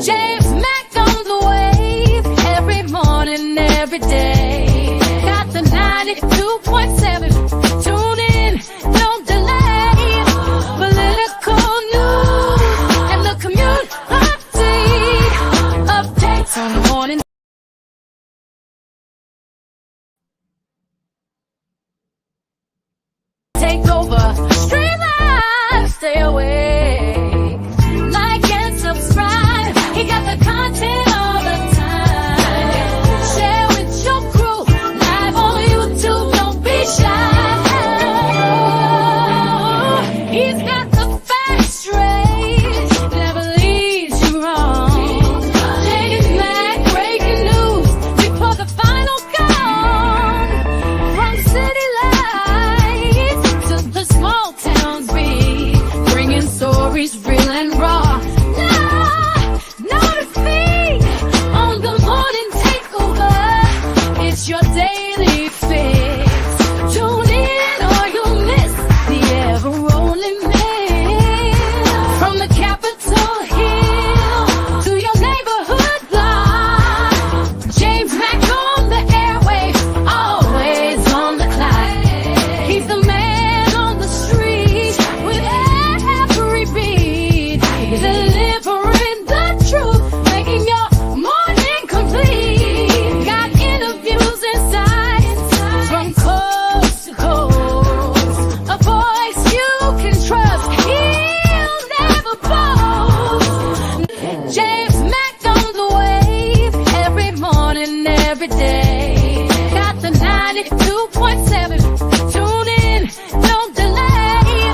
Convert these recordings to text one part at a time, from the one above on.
James Mack on the wave, every morning, every day. Got the 92.7, tune in, don't delay. Political news and the commute updates on the morning. Take over, stream live, stay awake. Like and subscribe, he got the content all the time. Share with your crew, live on YouTube, don't be shy. He's got the facts straight, never leaves you wrong. James Mack, breaking news, before the final count. From city lights to the small towns beat, bringing stories real and raw. Notice me on the morning takeover. It's your daily fix. Tune in or you'll miss the ever-rolling mix. From the Capitol Hill to your neighborhood block, James Mack on the airwaves, always on the clock. He's the man on the street with every beat, delivering the truth, making your morning complete. Got interviews inside from coast to coast, a voice you can trust, he'll never boast. James Mack on the wave, every morning, every day. Got the 92.7, tune in, don't delay.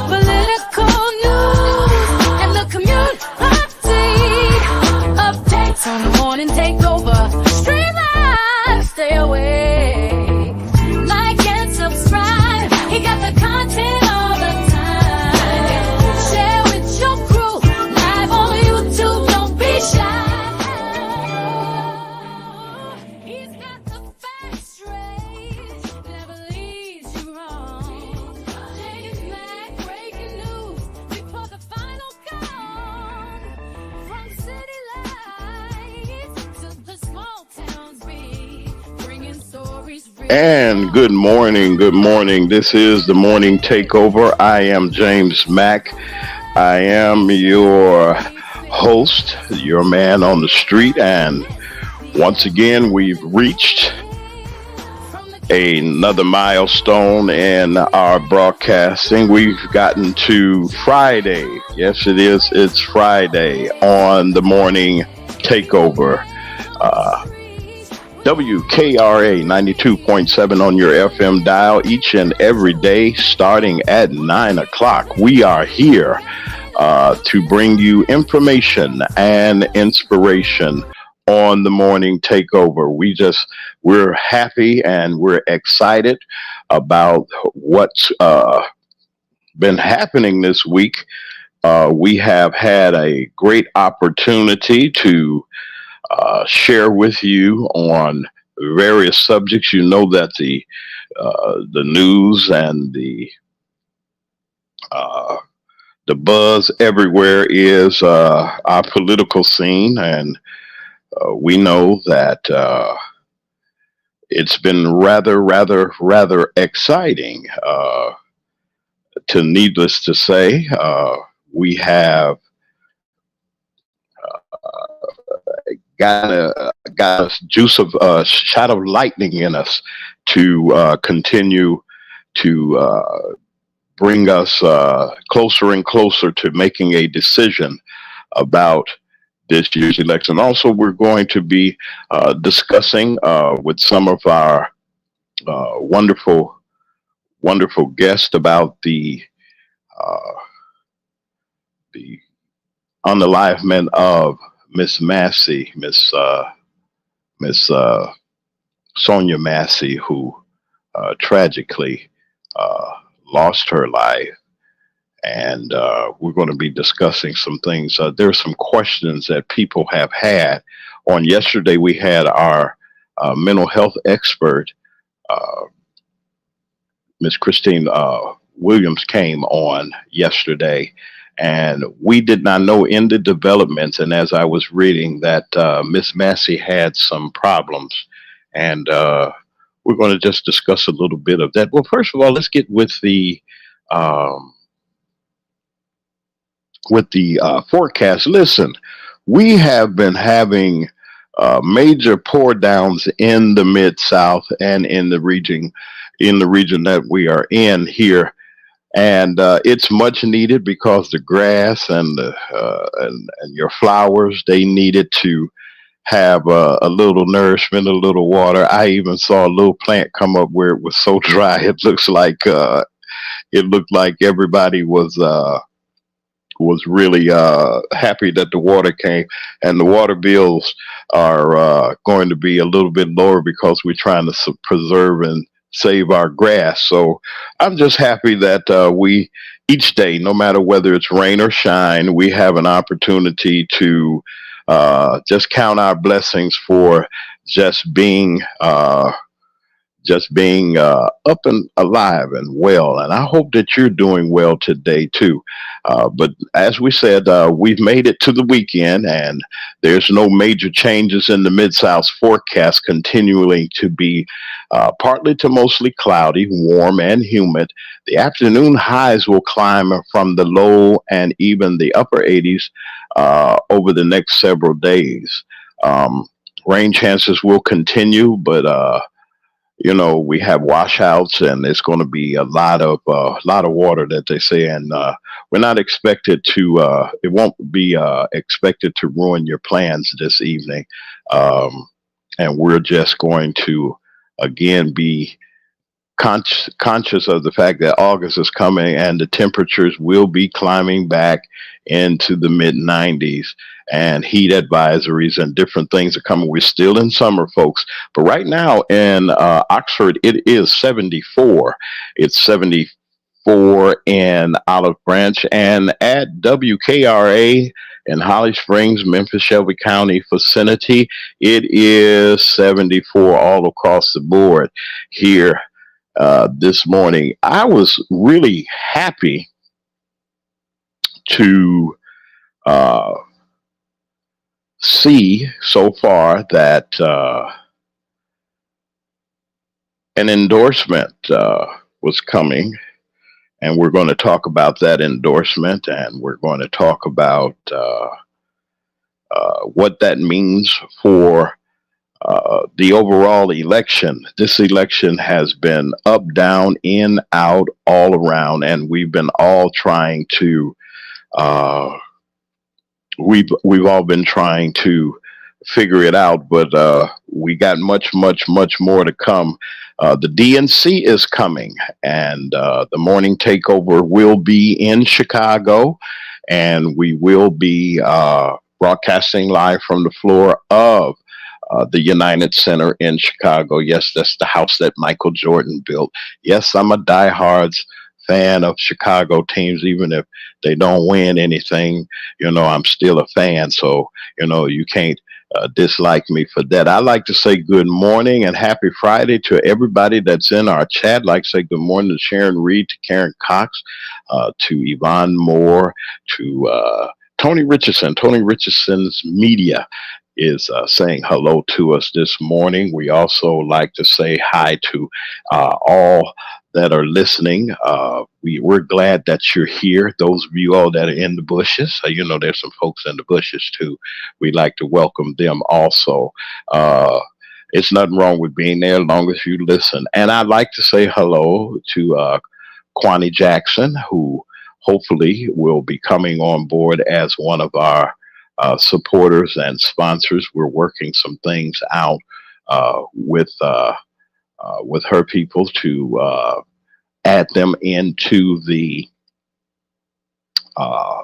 Political news and the commute updates on the morning takeover. Stream live, stay awake. Like and subscribe, he got the content all the time. Share with your crew, live on YouTube, don't be shy. He's got the facts straight, never leaves you wrong. James Mack, breaking news, before the final count. From city lights to the small towns beat, bringing stories real. And good morning, good morning. This is the morning takeover. I am James Mack. I am your host, your man on the street, and once again we've reached another milestone in our broadcasting. We've gotten to Friday. Yes, it is. It's Friday on the morning takeover. WKRA 92.7 on your FM dial each and every day starting at 9 o'clock. We are here to bring you information and inspiration on the morning takeover. We're happy and we're excited about what's been happening this week. We have had a great opportunity to share with you on various subjects. You know that the news and the buzz everywhere is our political scene, and we know that it's been rather exciting. Needless to say, we have got a juice of shot of lightning in us to continue to bring us closer and closer to making a decision about this year's election. Also, we're going to be discussing with some of our wonderful guests about the unalivement of Miss Massey, Miss Sonia Massey, who tragically lost her life. And we're going to be discussing some things. There are some questions that people have had. On yesterday, we had our mental health expert, Miss Christine Williams, came on yesterday, And we did not know in the developments. And as I was reading that Miss Massey had some problems, and we're going to just discuss a little bit of that. Well, first of all, let's get um, with the forecast. Listen, we have been having major pour downs in the mid South and in the region that we are in here, and it's much needed because the grass and your flowers, they needed to have a little nourishment, a little water. I even saw a little plant come up where it was so dry it looked like everybody was really happy that the water came, and the water bills are going to be a little bit lower because we're trying to preserve and save our grass. So I'm just happy that we each day, no matter whether it's rain or shine, we have an opportunity to just count our blessings for just being up and alive and well. And I hope that you're doing well today too. But as we said, we've made it to the weekend, and there's no major changes in the Mid South's forecast, continuing to be partly to mostly cloudy, warm, and humid. The afternoon highs will climb from the low and even the upper 80s over the next several days. Um, Rain chances will continue, but we have washouts, and it's going to be a lot of water that they say, and we're not expected to. It won't be expected to ruin your plans this evening, um, and we're just going to again be conscious of the fact that August is coming and the temperatures will be climbing back into the mid 90s, and heat advisories and different things are coming. We're still in summer, folks, but right now in Oxford, it is 74. It's 74 in Olive Branch, and at WKRA in Holly Springs, Memphis, Shelby County vicinity, it is 74 all across the board here this morning. I was really happy to uh, see so far that an endorsement was coming, and we're going to talk about that endorsement, and we're going to talk about what that means for the overall election. This election has been up, down, in, out, all around, and we've been all trying to. Uh, we've all been trying to figure it out, but we got much, much, much more to come. The DNC is coming, and the morning takeover will be in Chicago, and we will be broadcasting live from the floor of the United Center in Chicago. Yes, that's the house that Michael Jordan built. Yes, I'm a diehard fan of Chicago teams, even if they don't win anything. I'm still a fan, so you can't dislike me for that. I like to say good morning and happy Friday to everybody that's in our chat. Like to say good morning to Sharon Reed, to Karen Cox, to Yvonne Moore, to Tony Richardson. Tony Richardson's Media is saying hello to us this morning. We also like to say hi to all that are listening. We're glad that you're here. Those of you all that are in the bushes, there's some folks in the bushes too. We'd like to welcome them also. It's nothing wrong with being there as long as you listen. And I'd like to say hello to Kwani Jackson, who hopefully will be coming on board as one of our supporters and sponsors. We're working some things out with her people to add them into uh,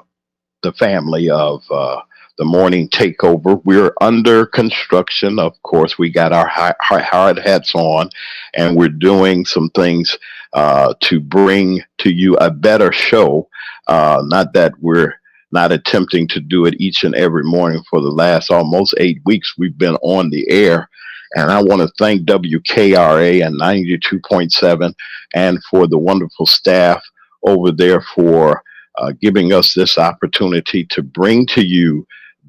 the family of the morning takeover. We're under construction, of course. We got our hard hats on, and we're doing some things to bring to you a better show. Not that we're not attempting to do it each and every morning. For the last almost 8 weeks, we've been on the air. And I want to thank WKRA and 92.7 and for the wonderful staff over there for giving us this opportunity to bring to you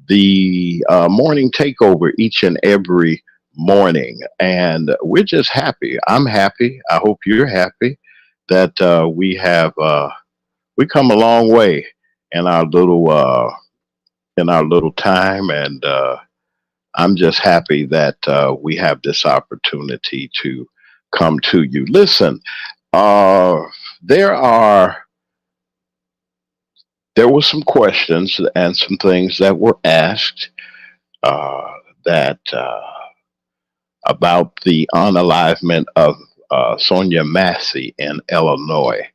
the morning takeover each and every morning. And we're just happy. I'm happy. I hope you're happy that we come a long way in our little time, and I'm just happy that we have this opportunity to come to you. Listen, uh, there are there were some questions and some things that were asked uh, that about the unalivement of Sonia Massey in Illinois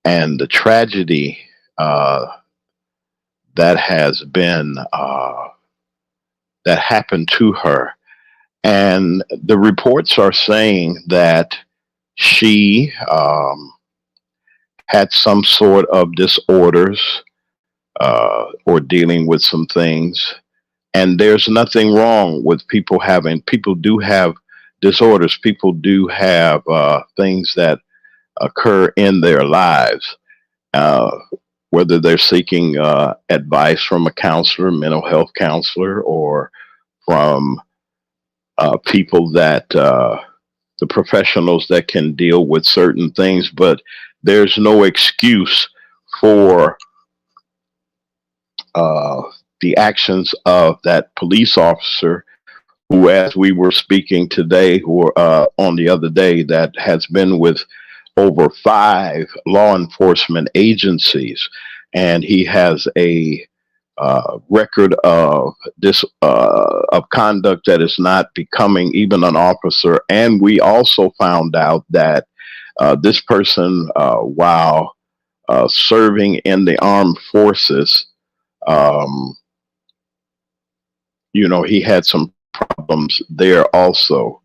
and the tragedy uh, that has been that happened to her. And the reports are saying that she had some sort of disorders or dealing with some things. And there's nothing wrong with people do have disorders. People do have things that occur in their lives, uh, whether they're seeking advice from a counselor, mental health counselor, or from people that the professionals that can deal with certain things. But there's no excuse for uh, the actions of that police officer who, as we were speaking today or on the other day, that has been with over five law enforcement agencies, and he has a record of this of conduct that is not becoming even an officer. And we also found out that this person, while serving in the armed forces, um, he had some problems there also.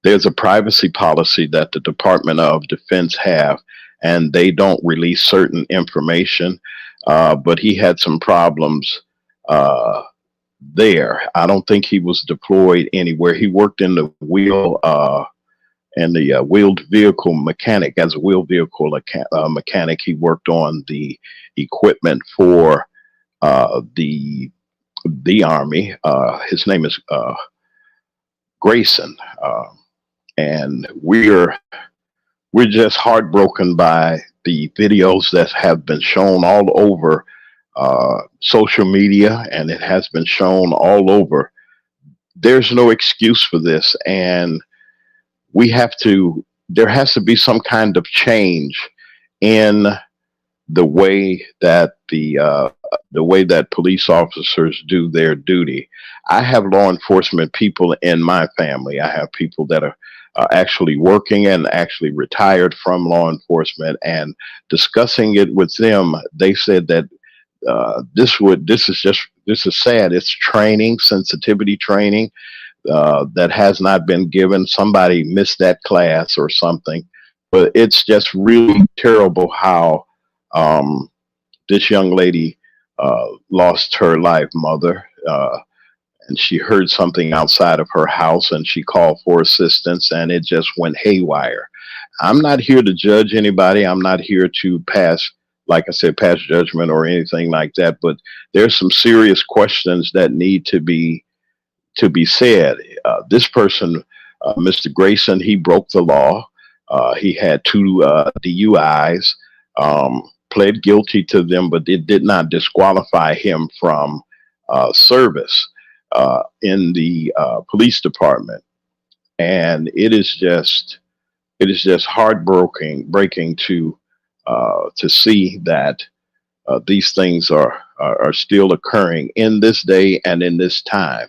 There's a privacy policy that the Department of Defense have, and they don't release certain information. But he had some problems uh, there. I don't think he was deployed anywhere. He worked in the wheeled vehicle mechanic as a wheeled vehicle mechanic. He worked on the equipment for the Army. His name is Grayson, and we're just heartbroken by the videos that have been shown all over social media, and it has been shown all over. There's no excuse for this, and we have to. There has to be some kind of change in the way that the way that police officers do their duty. I have law enforcement people in my family. I have people that are actually working and actually retired from law enforcement, and discussing it with them, they said that this is sad. It's training, sensitivity training that has not been given. Somebody missed that class or something, but it's just really terrible how um, this young lady lost her life, mother, and she heard something outside of her house, and she called for assistance, and it just went haywire. I'm not here to judge anybody. I'm not here to pass, like I said, pass judgment or anything like that. But there's some serious questions that need to be said. This person, Mr. Grayson, he broke the law. He had two DUIs, pled guilty to them, but it did not disqualify him from service in the police department. And it is just heartbreaking breaking to see that these things are still occurring in this day and in this time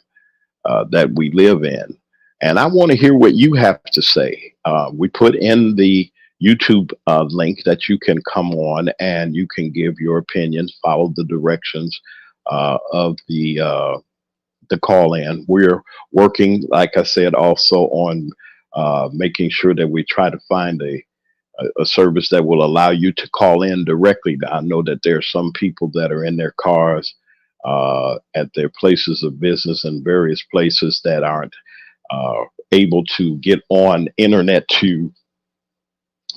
that we live in. And I want to hear what you have to say. We put in the YouTube link that you can come on and you can give your opinions, follow the directions of the call in. We're working, like I said, also on making sure that we try to find a service that will allow you to call in directly. I know that there are some people that are in their cars at their places of business and various places that aren't able to get on internet to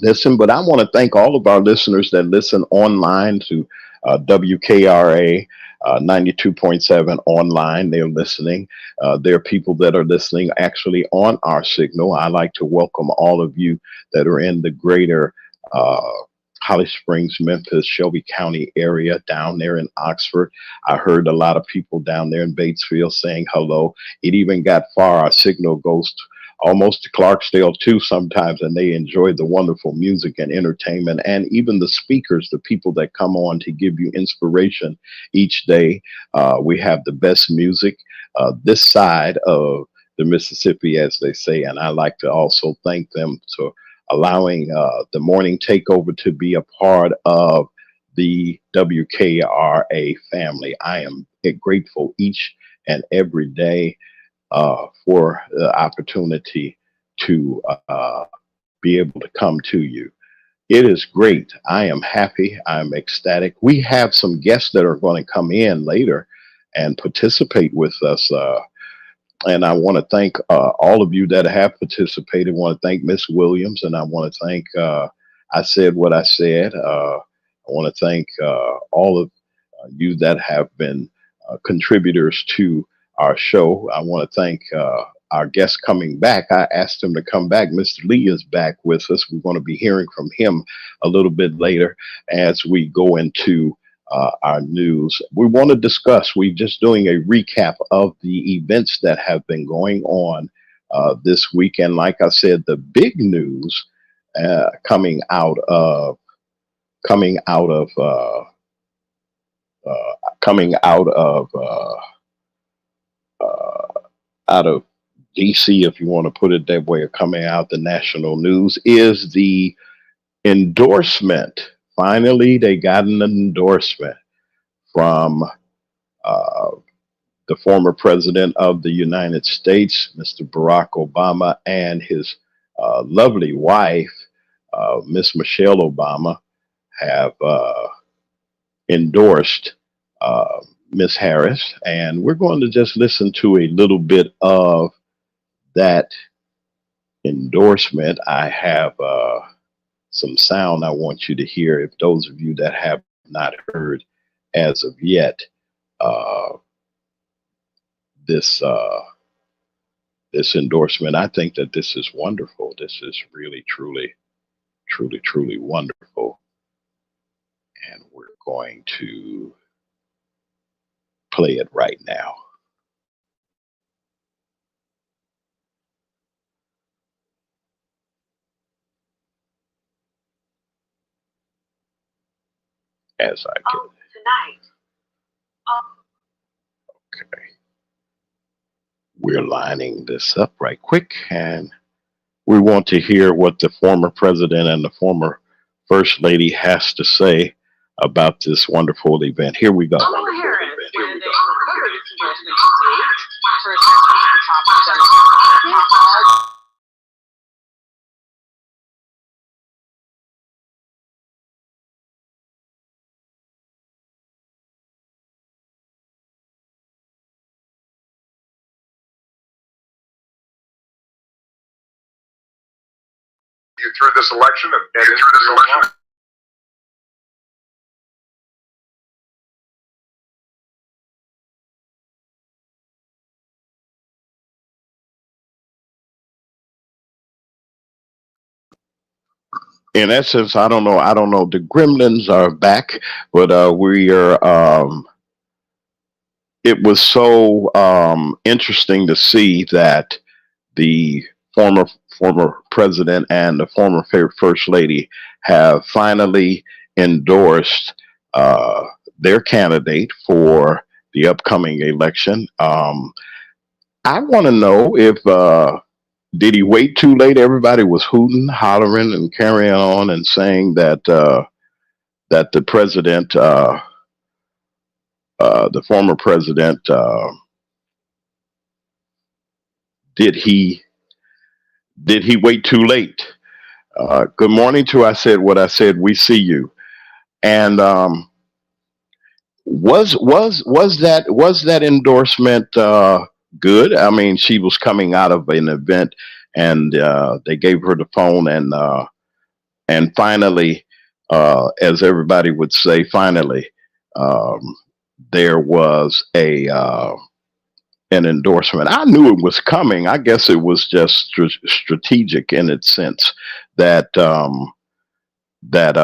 listen. But I want to thank all of our listeners that listen online to WKRA 92.7 online. They're listening. There are people that are listening actually on our signal. I like to welcome all of you that are in the greater uh, Holly Springs, Memphis, Shelby County area down there in Oxford. I heard a lot of people down there in Batesville saying hello. It even got far. Our signal goes almost to Clarksdale too sometimes, and they enjoy the wonderful music and entertainment, and even the speakers, the people that come on to give you inspiration each day. We have the best music this side of the Mississippi, as they say, and I like to also thank them for allowing the morning takeover to be a part of the WKRA family. I am grateful each and every day for the opportunity to be able to come to you. It is great. I am happy. I'm ecstatic. We have some guests that are going to come in later and participate with us. And I want to thank all of you that have participated. I want to thank Miss Williams, and I want to thank, I said what I said. I want to thank all of you that have been contributors to our show. I want to thank our guest coming back. I asked him to come back. Mr. Lee is back with us. We're going to be hearing from him a little bit later as we go into our news. We want to discuss, we're just doing a recap of the events that have been going on this weekend. Like I said, the big news coming out of coming out of coming out of DC, if you want to put it that way, or coming out the national news, is the endorsement. Finally, they got an endorsement from uh, the former president of the United States, Mr. Barack Obama, and his lovely wife, Miss Michelle Obama, have endorsed uh, Miss Harris. And we're going to just listen to a little bit of that endorsement. I have some sound I want you to hear. If those of you that have not heard as of yet, uh, this this endorsement, I think that this is wonderful. This is really, truly, truly, truly wonderful. And we're going to play it right now as I get it. Okay. We're lining this up right quick, and we want to hear what the former president and the former first lady has to say about this wonderful event. Here we go. Kamala Harris, when they heard its endorsement today, first to the top of the Democratic. You through this election and through this election. In essence, I don't know. The gremlins are back, but we are. It was so interesting to see that the former president and the former first lady have finally endorsed uh, their candidate for the upcoming election. I want to know if did he wait too late? Everybody was hooting, hollering, and carrying on and saying that that the president, the former president, did he wait too late? Good morning to I said what I said. We see you. And was that endorsement good? I mean, she was coming out of an event, and they gave her the phone, and finally, as everybody would say, finally. um, there was an endorsement. I knew it was coming. I guess it was just strategic in its sense that that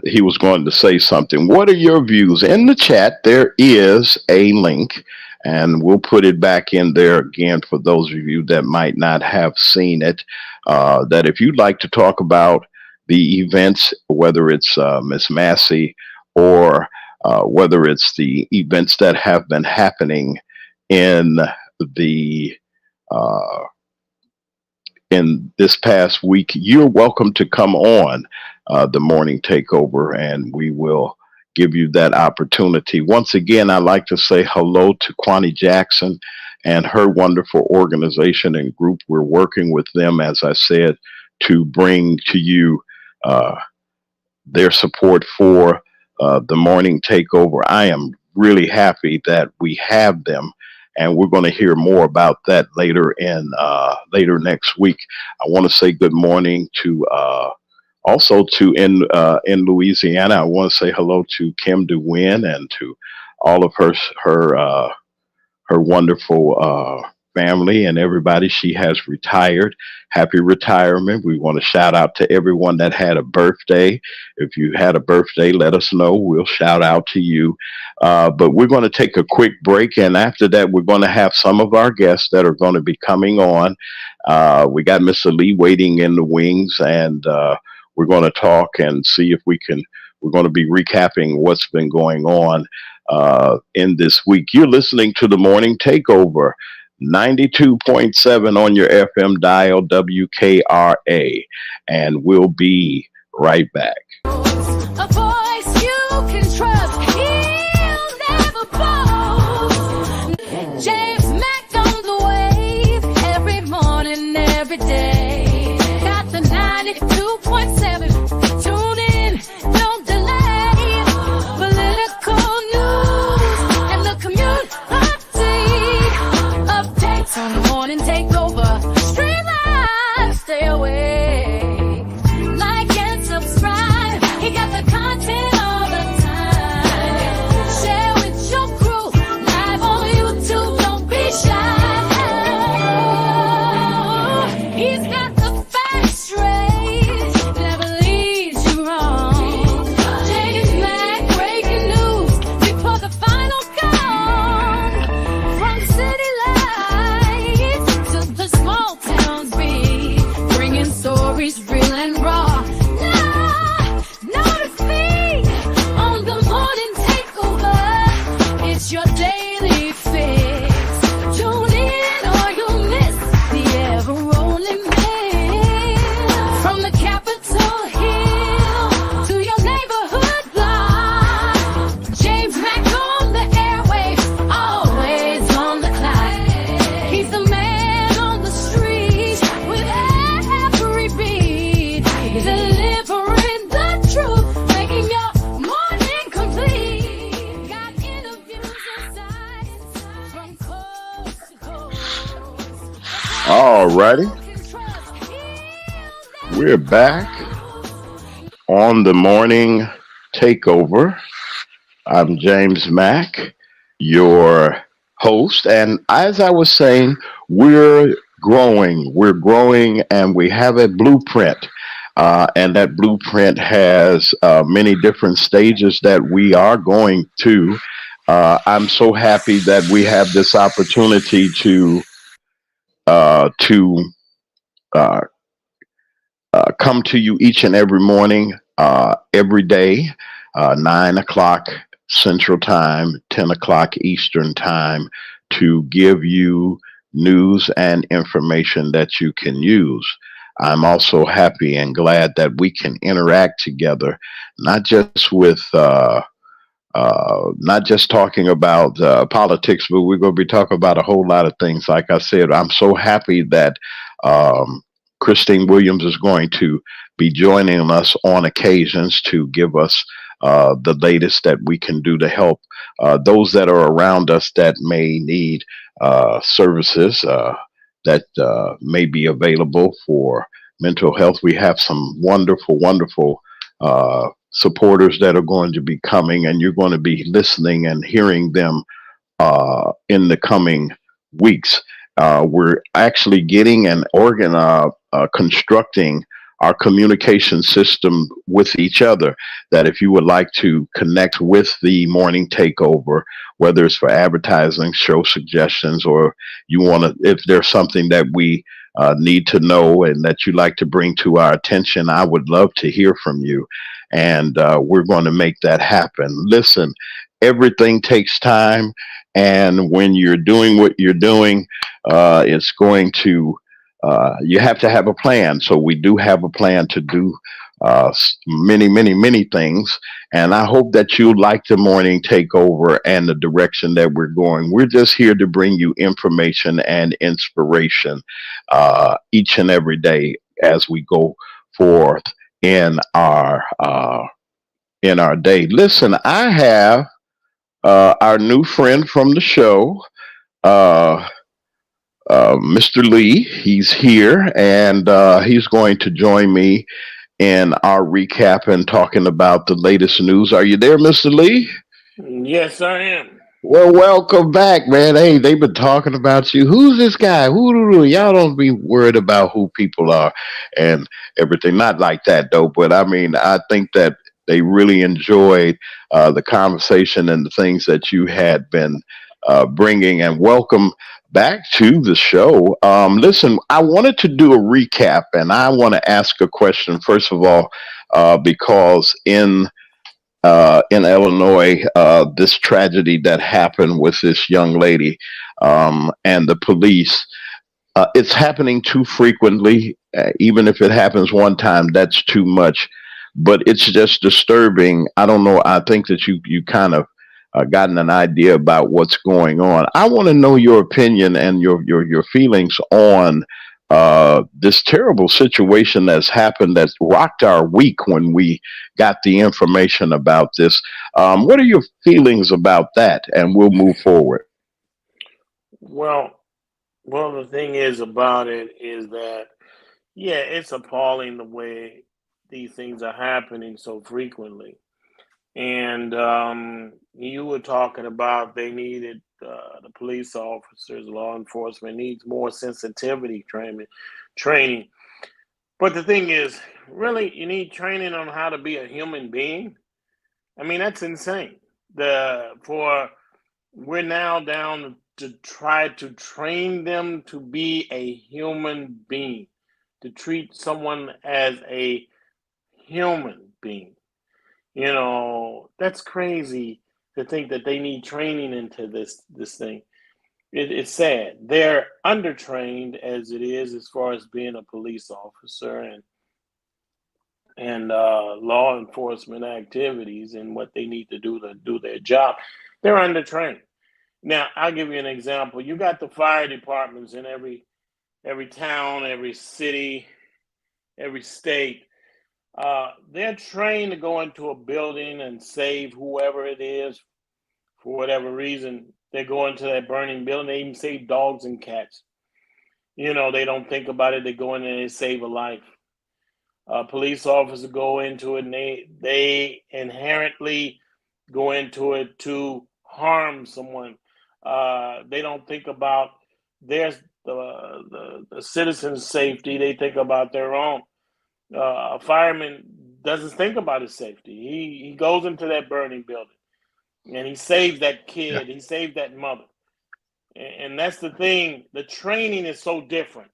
he was going to say something. What are your views? In the chat, there is a link, and we'll put it back in there again for those of you that might not have seen it. That if you'd like to talk about the events, whether it's Miss Massey or whether it's the events that have been happening in the uh, in this past week, you're welcome to come on the morning takeover, and we will give you that opportunity. Once again, I'd like to say hello to Kwani Jackson and her wonderful organization and group. We're working with them, as I said, to bring to you uh, their support for the morning takeover. I am really happy that we have them, and we're going to hear more about that later next week. I want to say good morning to also to in Louisiana. I want to say hello to Kim DeWin and to all of her wonderful family and everybody. She has retired. Happy retirement. We want to shout out to everyone that had a birthday. If you had a birthday, let us know. We'll shout out to you. But we're going to take a quick break. And after that, we're going to have some of our guests that are going to be coming on. We got Mr. Lee waiting in the wings, and we're going to talk and see if we can. We're going to be recapping what's been going on in this week. You're listening to the Morning Takeover, 92.7 on your FM dial, WKRA, and we'll be right back. A voice you can trust, he'll never boast. James Mack on the wave, every morning, every day. Got the 92.7, tune in, don't delay. Political news and the community updates on the morning takeover. Stream live, stay awake. Like and subscribe. He got the content all the time. Share with your crew. Live on YouTube, don't be shy. He's got the facts straight. Never leads you wrong. James Mack, breaking news before the final call. From city lights to the small towns beat, bringing stories real and raw. Now, notice me on the morning takeover. It's your daily fix. Tune in or you'll miss the ever-rolling mix. From the Capitol Hill to your neighborhood block. James Mack on the airwaves, always on the clock. He's the man on the street with every beat, delivering the truth, making your morning complete. Got interviews inside from coast to coast. All righty, You can trust, he'll we're back on the morning takeover. I'm James Mack, your host. And as I was saying, we're growing, and we have a blueprint. And that blueprint has many different stages that we are going to. I'm so happy that we have this opportunity to uh, to uh, come to you each and every morning, every day, 9 o'clock Central Time, 10 o'clock Eastern Time, to give you news and information that you can use. I'm also happy and glad that we can interact together, not just with not just talking about politics, but we're going to be talking about a whole lot of things. Like I said, I'm so happy that um, Christine Williams is going to be joining us on occasions to give us the latest that we can do to help those that are around us that may need services that may be available for mental health. We have some wonderful supporters that are going to be coming, and you're going to be listening and hearing them in the coming weeks. We're actually getting and constructing our communication system with each other. That if you would like to connect with the morning takeover, whether it's for advertising, show suggestions, or you want to, if there's something that we need to know and that you like to bring to our attention, I would love to hear from you. And we're going to make that happen. Listen, everything takes time, and when you're doing what you're doing, it's going to you have to have a plan. So we do have a plan to do many things, and I hope that you like the morning takeover and the direction that we're going. We're just here to bring you information and inspiration each and every day as we go forth in our day. Listen, I have our new friend from the show, uh, Mr. Lee. He's here, and he's going to join me in our recap and talking about the latest news. Are you there, Mr. Lee? Yes, I am. Well, welcome back, man. Hey, they've been talking about you. Who's this guy? Who? Y'all don't be worried about who people are and everything. Not like that, though. But I mean, I think that they really enjoyed the conversation and the things that you had been bringing. And welcome back to the show. Listen, I wanted to do a recap, and I want to ask a question first of all, because in Illinois, this tragedy that happened with this young lady and the police. It's happening too frequently. Even if it happens one time, that's too much. But it's just disturbing. I don't know. I think that you kind of gotten an idea about what's going on. I want to know your opinion and your feelings on this terrible situation that's happened that's rocked our week when we got the information about this. What are your feelings about that? And we'll move forward. Well, the thing is about it is that, yeah, it's appalling the way these things are happening so frequently. And you were talking about they needed the police officers, law enforcement needs more sensitivity training. But the thing is, really, you need training on how to be a human being. I mean, that's insane. The for We're now down to try to train them to be a human being, to treat someone as a human being. That's crazy to think that they need training into this thing. It's sad. They're undertrained as it is as far as being a police officer and law enforcement activities and what they need to do their job. They're undertrained. Now, I'll give you an example. You got the fire departments in every town, every city, every state. They're trained to go into a building and save whoever it is for whatever reason. They go into that burning building. They even save dogs and cats. They don't think about it. They go in and they save a life. Police officers go into it and they inherently go into it to harm someone. They don't think about their the citizens' safety. They think about their own. A fireman doesn't think about his safety. He goes into that burning building and he saves that Yeah. kid. He saves that mother. And that's the thing. The training is so different.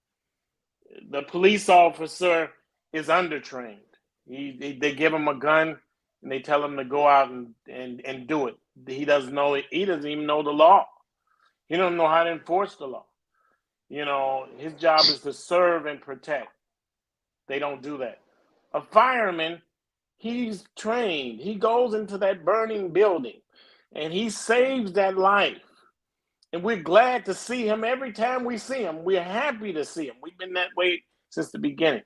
The police officer is undertrained. They give him a gun and they tell him to go out and do it. He doesn't know it. He doesn't even know the law. He don't know how to enforce the law. His job is to serve and protect. They don't do that. A fireman, he's trained. He goes into that burning building and he saves that life. And we're glad to see him every time we see him. We're happy to see him. We've been that way since the beginning.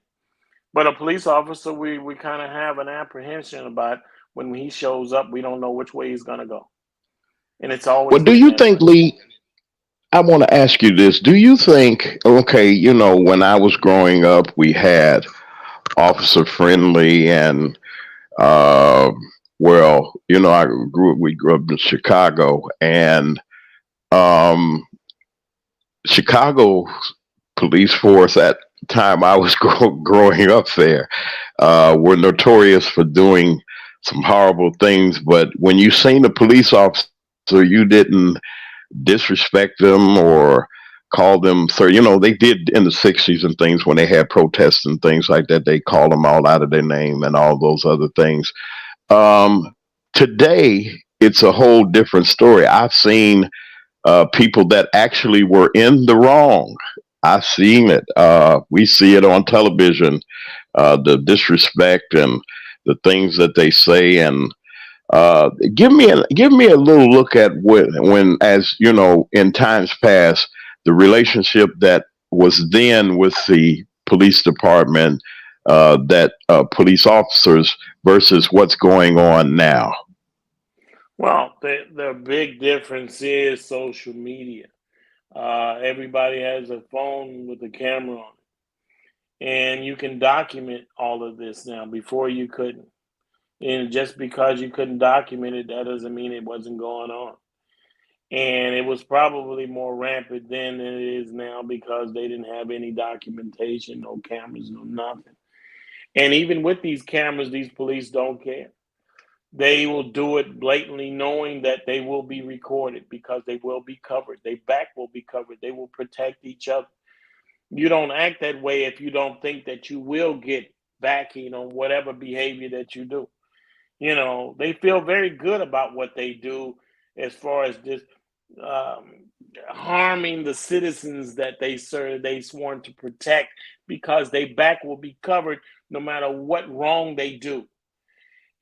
But a police officer, we kind of have an apprehension about when he shows up, we don't know which way he's going to go. And it's Well, always do been you that think, way. Lee? I want to ask you this. Do you think, okay, when I was growing up, we had Officer Friendly and Uh, well, we grew up in Chicago, and um, Chicago police force at the time I was growing up there were notorious for doing some horrible things. But when you seen a police officer, you didn't disrespect them or call them sir. They did in the '60s and things when they had protests and things like that. They called them all out of their name and all those other things. Um, Today, it's a whole different story. I've seen people that actually were in the wrong. I've seen it. We see it on television, the disrespect and the things that they say. And give me a little look at when, as you know, in times past, the relationship that was then with the police department, that police officers versus what's going on now. Well, the big difference is social media. Everybody has a phone with a camera on it, and you can document all of this now. Before you couldn't, and just because you couldn't document it, that doesn't mean it wasn't going on. And it was probably more rampant then than it is now because they didn't have any documentation, no cameras, no nothing. And even with these cameras, these police don't care. They will do it blatantly, knowing that they will be recorded because they will be covered. Their back will be covered. They will protect each other. You don't act that way if you don't think that you will get backing on whatever behavior that you do. They feel very good about what they do as far as this um, harming the citizens that they serve, they sworn to protect because their back will be covered no matter what wrong they do.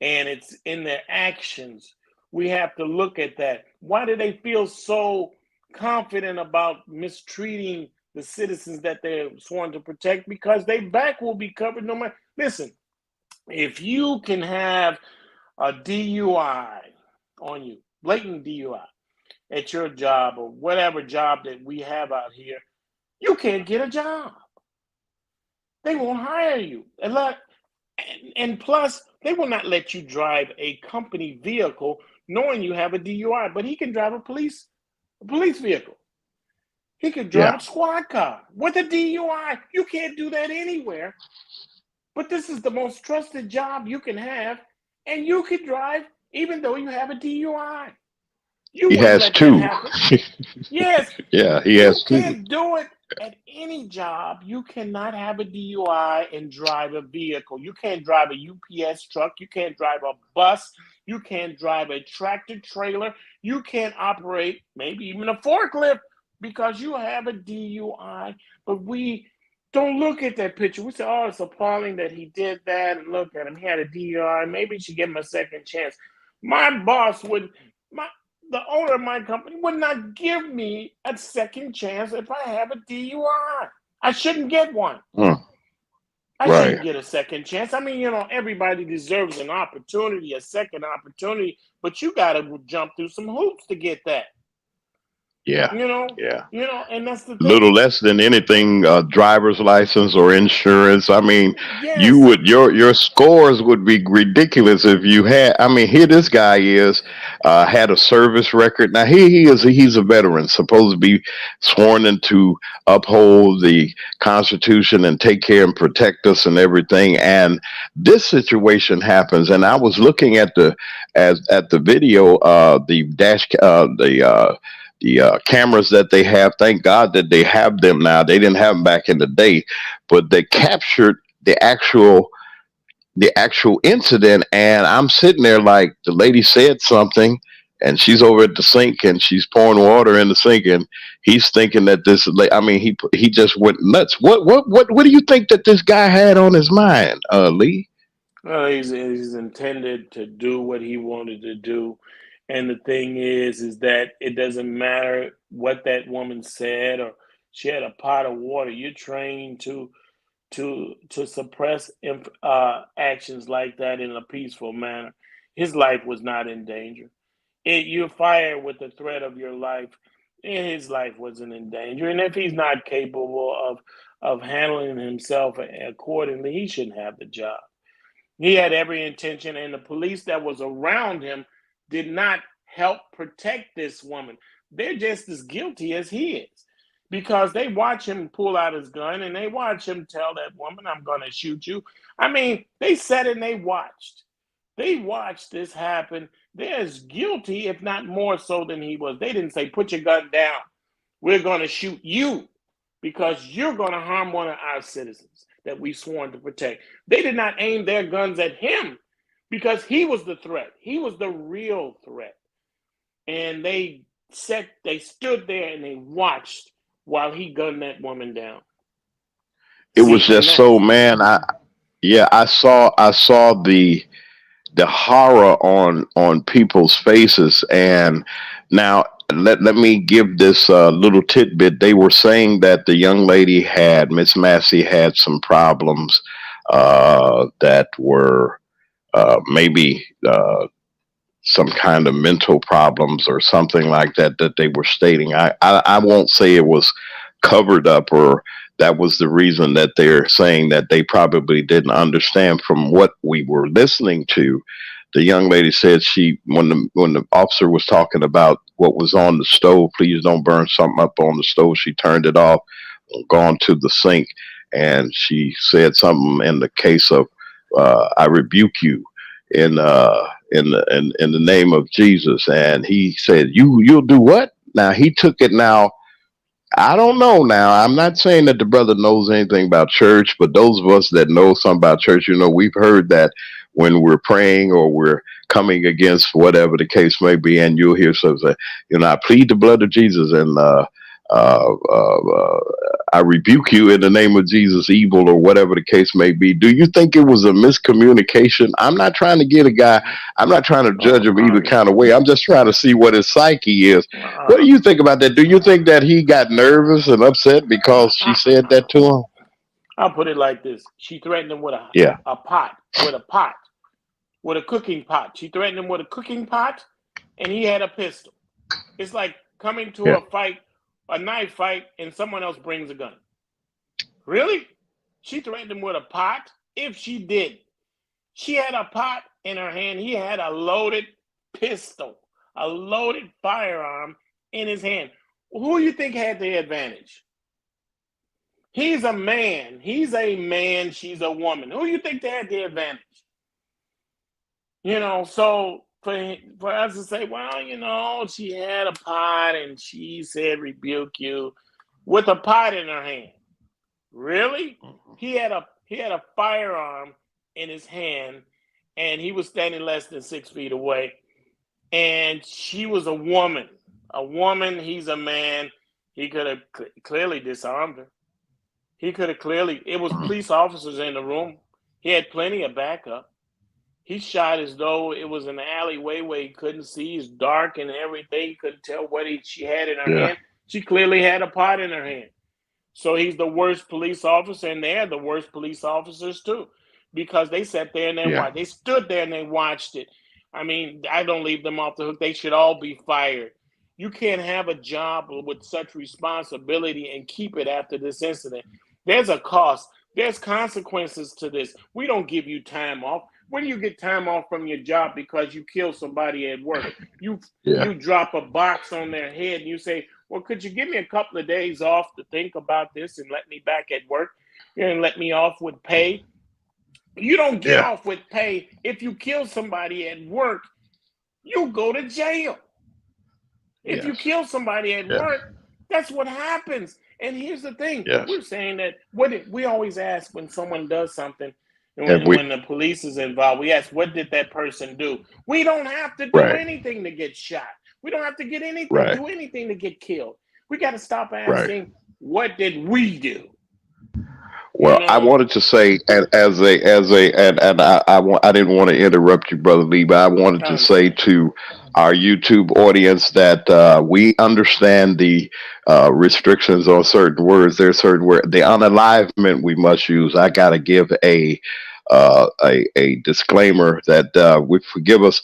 And it's in their actions. We have to look at that. Why do they feel so confident about mistreating the citizens that they're sworn to protect? Because their back will be covered no matter. Listen, if you can have a DUI on you, blatant DUI at your job or whatever job that we have out here, you can't get a job. They won't hire you. And plus, they will not let you drive a company vehicle knowing you have a DUI. But he can drive a police vehicle. He can drive Yeah, a squad car with a DUI. You can't do that anywhere. But this is the most trusted job you can have, and you can drive even though you have a DUI. You he wouldn't has let that two. happen. Yes, Yeah, he you has two. can't do it at any job. You cannot have a DUI and drive a vehicle. You can't drive a UPS truck. You can't drive a bus. You can't drive a tractor trailer. You can't operate maybe even a forklift because you have a DUI. But we don't look at that picture. We say, oh, it's appalling that he did that. And look at him. He had a DUI. Maybe we should give him a second chance. My boss would, my, the owner of my company would not give me a second chance if I have a DUI. I shouldn't get one. Mm, I right. shouldn't get a second chance. I mean, everybody deserves an opportunity, a second opportunity, but you got to jump through some hoops to get that. Yeah. You know, Yeah. and that's the Little thing. less than anything, driver's license or insurance. I mean, you Yes, would your scores would be ridiculous if you had. I mean, here this guy is had a service record. Now he's a veteran, supposed to be sworn in to uphold the Constitution and take care and protect us and everything. And this situation happens, and I was looking at the video, the cameras that they have. Thank God that they have them now. They didn't have them back in the day, but they captured the actual incident. And I'm sitting there like the lady said something, and she's over at the sink and she's pouring water in the sink, and he's thinking that this is like. I mean, he just went nuts. What do you think that this guy had on his mind, Lee? well, he's intended to do what he wanted to do, and the thing is that it doesn't matter what that woman said or she had a pot of water. You're trained to suppress actions like that in a peaceful manner. His life was not in danger. You're fired with the threat of your life, and his life wasn't in danger. And if he's not capable of handling himself accordingly, he shouldn't have the job. He had every intention, and the police that was around him did not help protect this woman. They're just as guilty as he is because they watch him pull out his gun and they watch him tell that woman, I'm going to shoot you. I mean, they sat and they watched. They watched this happen. They're as guilty, if not more so than he was. They didn't say, put your gun down. We're going to shoot you because you're going to harm one of our citizens that we sworn to protect. They did not aim their guns at him because he was the threat. He was the real threat. And they stood there and they watched while he gunned that woman down. It was just so, man. I saw the horror on people's faces. And now let me give this little tidbit. They were saying that the young lady Miss Massey had some problems that were maybe some kind of mental problems or something like that they were stating. I won't say it was covered up or that was the reason that they're saying that they probably didn't understand from what we were listening to. The young lady said when the officer was talking about what was on the stove, please don't burn something up on the stove, she turned it off, gone to the sink, and she said something in the case of I rebuke you in the name of Jesus. And he said, you'll do what? Now he took it. Now I don't know. Now I'm not saying that the brother knows anything about church, but those of us that know something about church, we've heard that when we're praying or we're coming against whatever the case may be, and you'll hear something say, I plead the blood of Jesus and I rebuke you in the name of Jesus, evil, or whatever the case may be. Do you think it was a miscommunication? I'm not trying to get a guy. I'm not trying to judge him either kind of way. I'm just trying to see what his psyche is. What do you think about that? Do you think that he got nervous and upset because she said that to him? I'll put it like this. She threatened him with a cooking pot. She threatened him with a cooking pot, and he had a pistol. It's like coming to a knife fight, and someone else brings a gun. Really? She threatened him with a pot? If she did. She had a pot in her hand. He had a loaded pistol, a loaded firearm in his hand. Who do you think had the advantage? He's a man. She's a woman. Who do you think they had the advantage? So for us to say, well, she had a pot and she said rebuke you with a pot in her hand. Really? He had a firearm in his hand and he was standing less than 6 feet away. And she was a woman. He's a man. He could have clearly disarmed her. It was police officers in the room. He had plenty of backup. He shot as though it was an alleyway where he couldn't see. It's dark and everything. He couldn't tell what she had in her hand. She clearly had a pot in her hand. So he's the worst police officer, and they're the worst police officers too, because they sat there and they watched. They stood there and they watched it. I mean, I don't leave them off the hook. They should all be fired. You can't have a job with such responsibility and keep it after this incident. There's a cost. There's consequences to this. We don't give you time off. When do you get time off from your job because you kill somebody at work? You drop a box on their head and you say, well, could you give me a couple of days off to think about this and let me back at work and let me off with pay? You don't get off with pay. If you kill somebody at work, you go to jail. If you kill somebody at work, that's what happens. And here's the thing. We're saying that we always ask when someone does something, and when the police is involved, we ask, what did that person do? We don't have to do anything to get shot. We don't have to do anything to get killed. We got to stop asking, what did we do? Well, I wanted to say, and I didn't want to interrupt you, Brother Lee, but I wanted to say to our YouTube audience that we understand the restrictions on certain words. There's certain words, the unalivement we must use. I got to give a a disclaimer that would forgive us.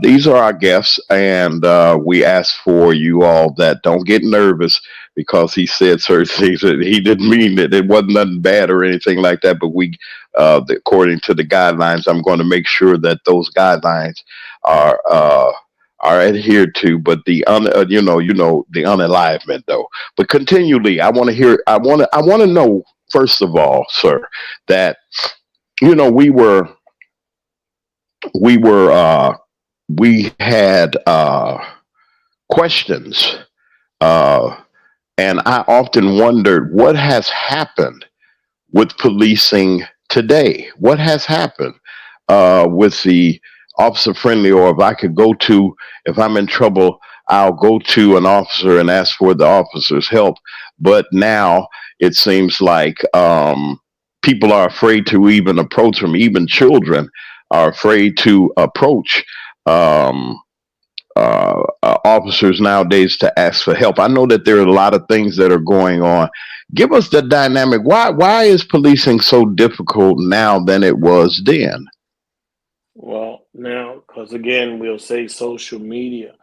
These are our guests, and we ask for you all that don't get nervous because he said certain things that he didn't mean it. It wasn't nothing bad or anything like that. But according to the guidelines, I'm going to make sure that those guidelines are. Are adhered to, but the unalivement though. But continually, I want to hear. I want to know first of all, sir, that we we were we had questions, uh, and I often wondered what has happened with policing today. What has happened with the officer friendly, or if I'm in trouble, I'll go to an officer and ask for the officer's help. But now it seems like people are afraid to even approach them. Even children are afraid to approach. Um, Officers nowadays to ask for help. I know that there are a lot of things that are going on. Give us the dynamic. Why is policing so difficult now than it was then? Well, now, because again, we'll say social media.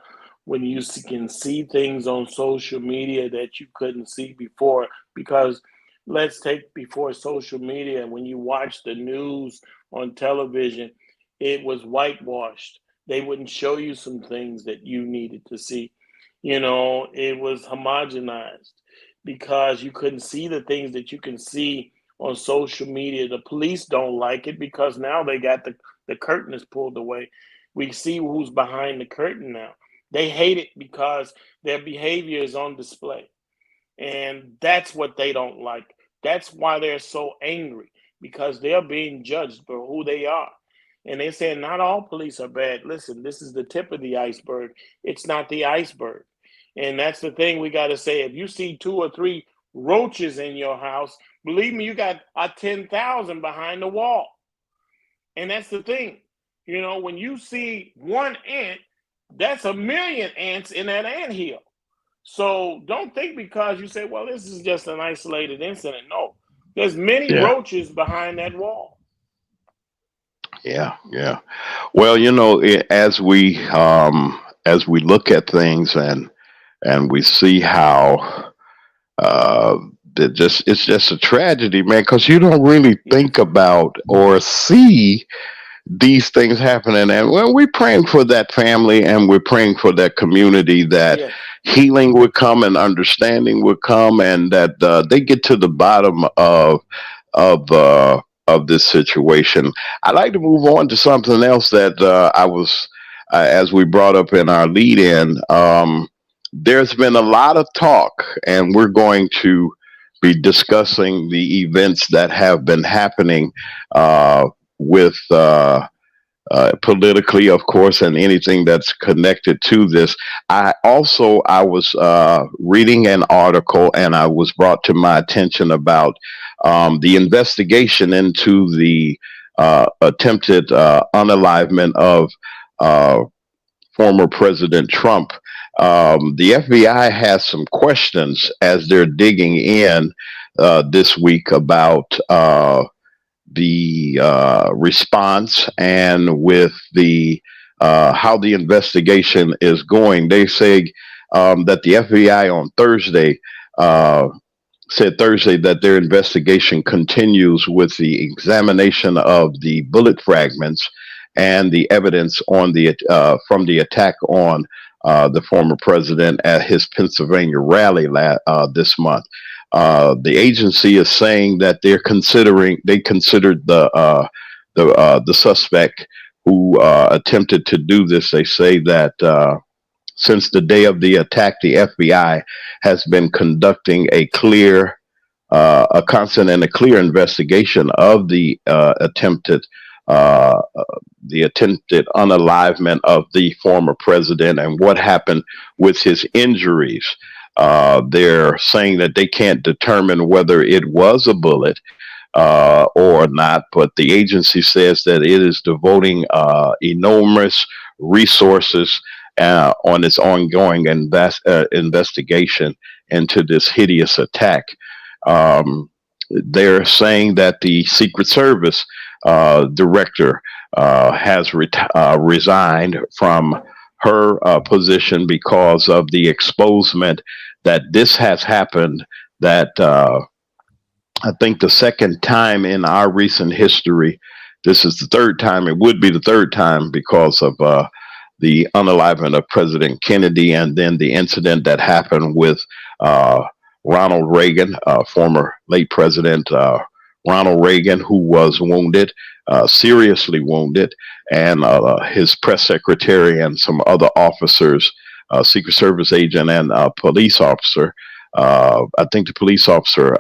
When you can see things on social media that you couldn't see before, because let's take before social media, when you watch the news on television, it was whitewashed. They wouldn't show you some things that you needed to see. It was homogenized because you couldn't see the things that you can see on social media. The police don't like it because now they got the curtain is pulled away. We see who's behind the curtain now. They hate it because their behavior is on display. And that's what they don't like. That's why they're so angry because they're being judged for who they are. And they're saying not all police are bad. Listen, this is the tip of the iceberg. It's not the iceberg. And that's the thing we got to say. If you see two or three roaches in your house, believe me, you got a 10,000 behind the wall. And that's the thing. When you see one ant, that's a million ants in that ant hill. So don't think because you say, well, this is just an isolated incident. No, there's many Yeah, roaches behind that wall. yeah, yeah. Well, as we look at things and we see how uh, it's just a tragedy, man, because you don't really think Yes, about or see these things happening. And well, we're praying for that family and we're praying for that community that yes, healing would come and understanding would come, and that they get to the bottom of uh, of this situation. I'd like to move on to something else that as we brought up in our lead in. There's been a lot of talk, and we're going to be discussing the events that have been happening with. Politically, of course, and anything that's connected to this. I was reading an article, and I was brought to my attention about the investigation into the attempted unalivement of uh, former President Trump. The FBI has some questions as they're digging in this week about. The response and with the how the investigation is going. They say that the FBI on Thursday said Thursday that their investigation continues with the examination of the bullet fragments and the evidence on the from the attack on the former president at his Pennsylvania rally this month. The agency is saying that they considered the suspect who attempted to do this. They say that since the day of the attack, the FBI has been conducting a constant and a clear investigation of uh, the attempted unalivement of the former president and what happened with his injuries. They're saying that they can't determine whether it was a bullet or not, but the agency says that it is devoting enormous resources on its ongoing investigation into this hideous attack. Um, they're saying that the Secret Service director has resigned from her position because of the exposement that this has happened. That I think the second time in our recent history, this is the third time. It would be the third time because of the unaliving of President Kennedy, and then the incident that happened with uh, Ronald Reagan, former late President Ronald Reagan, who was wounded, seriously wounded, and his press secretary and some other officers, Secret Service agent and police officer. I think the police officer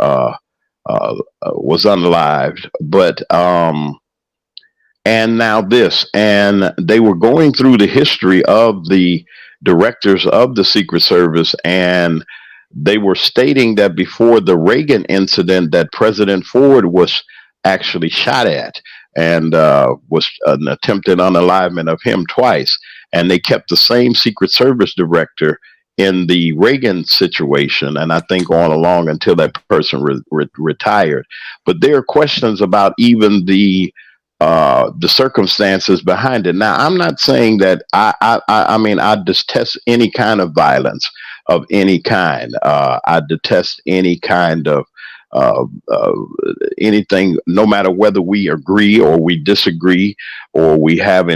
was unalived, but and now this, and they were going through the history of the directors of the Secret Service, and they were stating that before the Reagan incident, that President Ford was actually shot at, and was an attempted unalivement of him twice, and they kept the same Secret Service director in the Reagan situation, and I think on along until that person retired. But there are questions about even the circumstances behind it. Now, I'm not saying that I mean, I detest any kind of violence of any kind. I detest any kind of uh, uh, anything, no matter whether we agree or we disagree, or we have uh,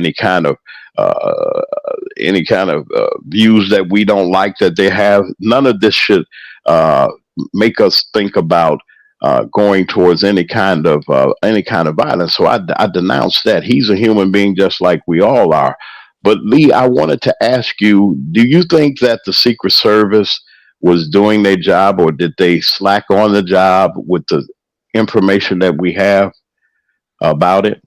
any kind of views that we don't like that they have. None of this should uh, make us think about going towards any kind of violence. So I denounce that. He's a human being just like we all are. But Lee, I wanted to ask you: do you think that the Secret Service was doing their job, or did they slack on the job with the information that we have about it?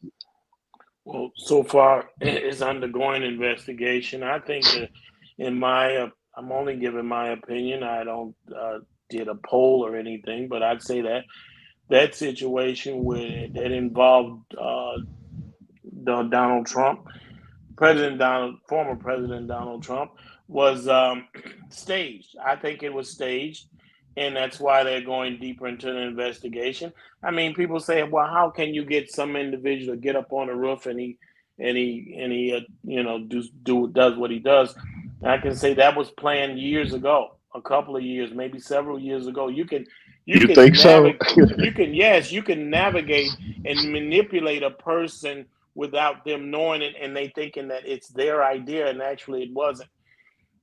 Well, so far it's undergoing investigation. I think that in I'm only giving my opinion. I don't did a poll or anything, but I'd say that that situation that involved Donald Trump, former President Donald Trump, was staged. I think it was staged, and that's why they're going deeper into the investigation. I mean, people say, "Well, how can you get some individual to get up on the roof and he does what he does?" And I can say that was planned years ago, a couple of years, maybe several years ago. You You can think so? navigate. You can navigate and manipulate a person without them knowing it, and they thinking that it's their idea, and actually it wasn't.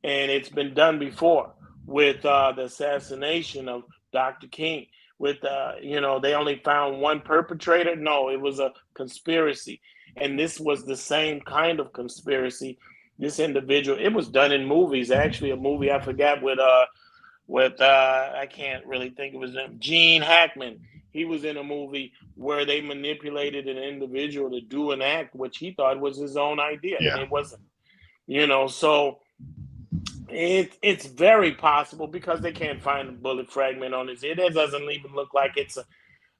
And it's been done before with the assassination of Dr. King. With they only found one perpetrator. No, it was a conspiracy, and this was the same kind of conspiracy. This individual, it was done in movies. Actually, a movie I forgot with I can't really think of his name. Gene Hackman. He was in a movie where they manipulated an individual to do an act which he thought was his own idea, and Yeah. it wasn't. So it's very possible because they can't find a bullet fragment on his head. It doesn't even look like it's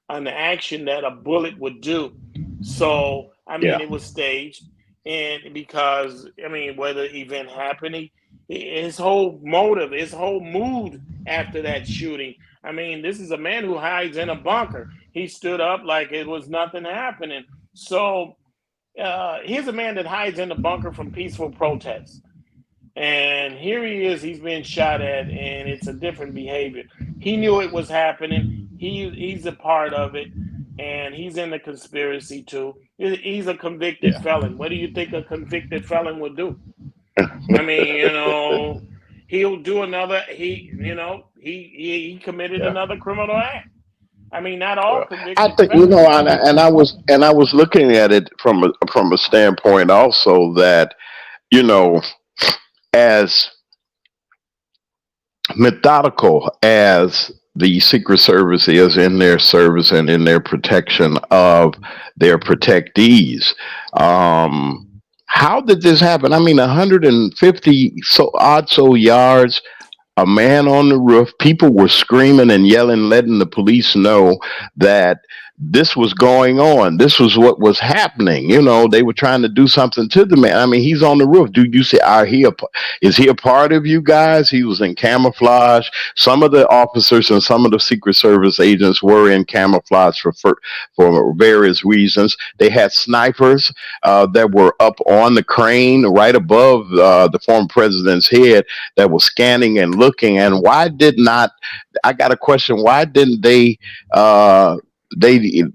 an action that a bullet would do. So, I mean, Yeah. it was staged. And because, I mean, whether the event happened, his whole motive, his whole mood after that shooting. I mean, this is a man who hides in a bunker. He stood up like it was nothing happening. So, here's a man that hides in a bunker from peaceful protests. And here he is, he's being shot at, and it's a different behavior. He knew it was happening. He's a part of it, and he's in the conspiracy too. He's a convicted Yeah. felon. What do you think a convicted felon would do? I mean, he'll do another. He committed Yeah. another criminal act. I mean, not all Well, I convicted think felons. and I was looking at it from a standpoint also that you know as methodical as the Secret Service is in their service and in their protection of their protectees. Um, how did this happen? I mean, 150 so yards, a man on the roof. People were screaming and yelling, letting the police know that this was going on. This was what was happening. You know, they were trying to do something to the man. I mean, he's on the roof. Do you see? Is he a part of you guys? He was in camouflage. Some of the officers and some of the Secret Service agents were in camouflage for various reasons. They had snipers that were up on the crane right above the former president's head that was scanning and looking. And why did not? I got a question. Why didn't they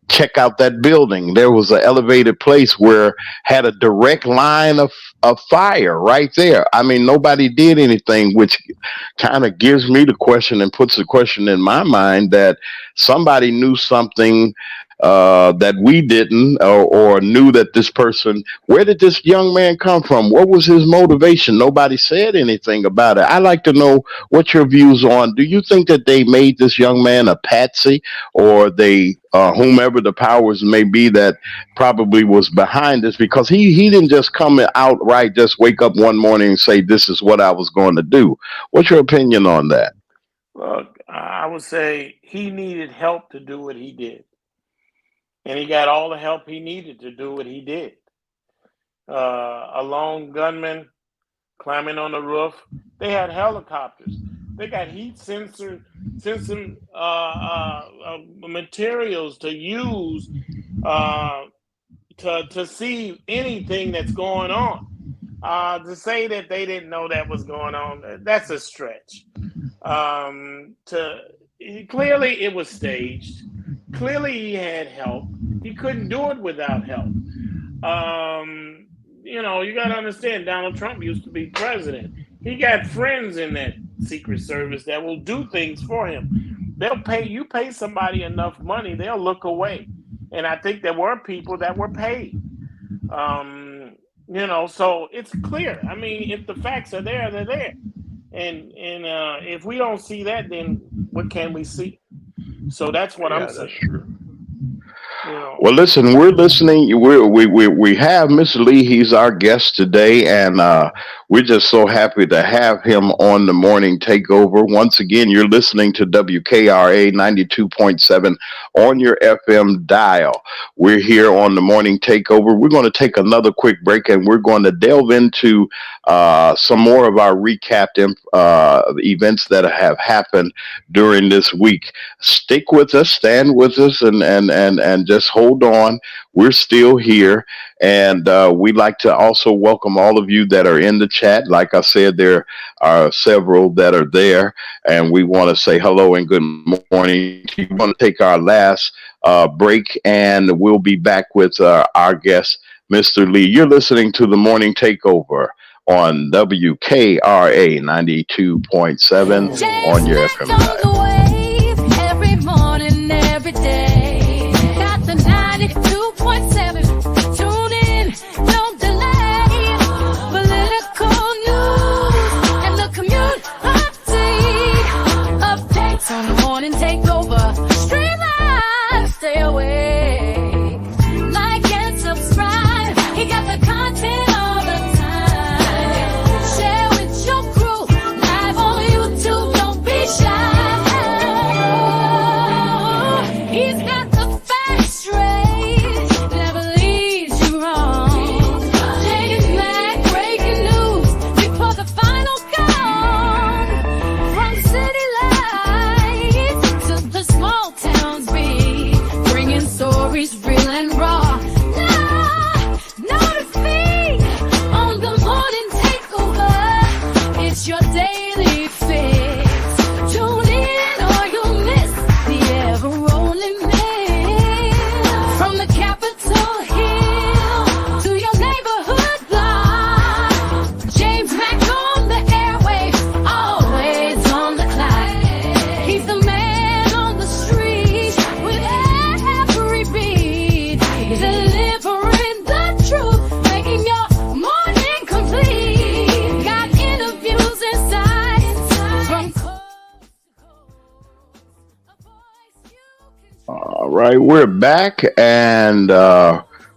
check out that building? There was an elevated place where had a direct line of fire right there. I mean, nobody did anything, which kind of gives me the question and puts the question in my mind that somebody knew something that we didn't, or knew that this person. Where did this young man come from? What was his motivation? Nobody said anything about it. I'd like to know what your views on. Do you think that they made this young man a patsy, or they, whomever the powers may be that probably was behind this? Because he didn't just come outright, just wake up one morning and say, "This is what I was going to do." What's your opinion on that? Look, I would say he needed help to do what he did, and he got all the help he needed to do what he did. A lone gunman climbing on the roof. They had helicopters. They got heat sensing materials to use to see anything that's going on. To say that they didn't know that was going on, that's a stretch. Clearly it was staged. Clearly he had help. He couldn't do it without help. You got to understand, Donald Trump used to be president. He got friends in that Secret Service that will do things for him. You pay somebody enough money, they'll look away. And I think there were people that were paid. So it's clear. I mean, if the facts are there, they're there. And if we don't see that, then what can we see? So that's what I'm saying. That's true. Well, listen, we're listening. We have Mr. Lee. He's our guest today, and we're just so happy to have him on the morning takeover. Once again, you're listening to WKRA 92.7 on your FM dial. We're here on the morning takeover. We're going to take another quick break, and we're going to delve into some more of our recapped events that have happened during this week. Stick with us, stand with us, and just hold on. We're still here, and we'd like to also welcome all of you that are in the chat. Like I said, there are several that are there, and we want to say hello and good morning. We're going to take our last break, and we'll be back with our guest, Mr. Lee. You're listening to the Morning Takeover on WKRA 92.7 on your FM dial. Every morning, every day. Got the 92.7. Tune in, don't delay. Political news and the community updates on the morning takeover. Stream live, stay awake. Like and subscribe. He got the content all the time. Share with your crew. Live on YouTube, don't be shy. He's got the facts straight, never leads you wrong. James Mac, breaking news before the final call. From city lights to the small towns beat, bringing stories real and raw. Notice me on the morning takeover. It's your daily fix. Tune in or you'll miss the ever-rolling mix. From the Capitol Hill to your neighborhood block. James Mack on the airwaves, always on the clock. He's the man on the street with every beat. Delivering the truth, making your morning complete. Got interviews inside from coast to coast. A voice you can All right, we're back, and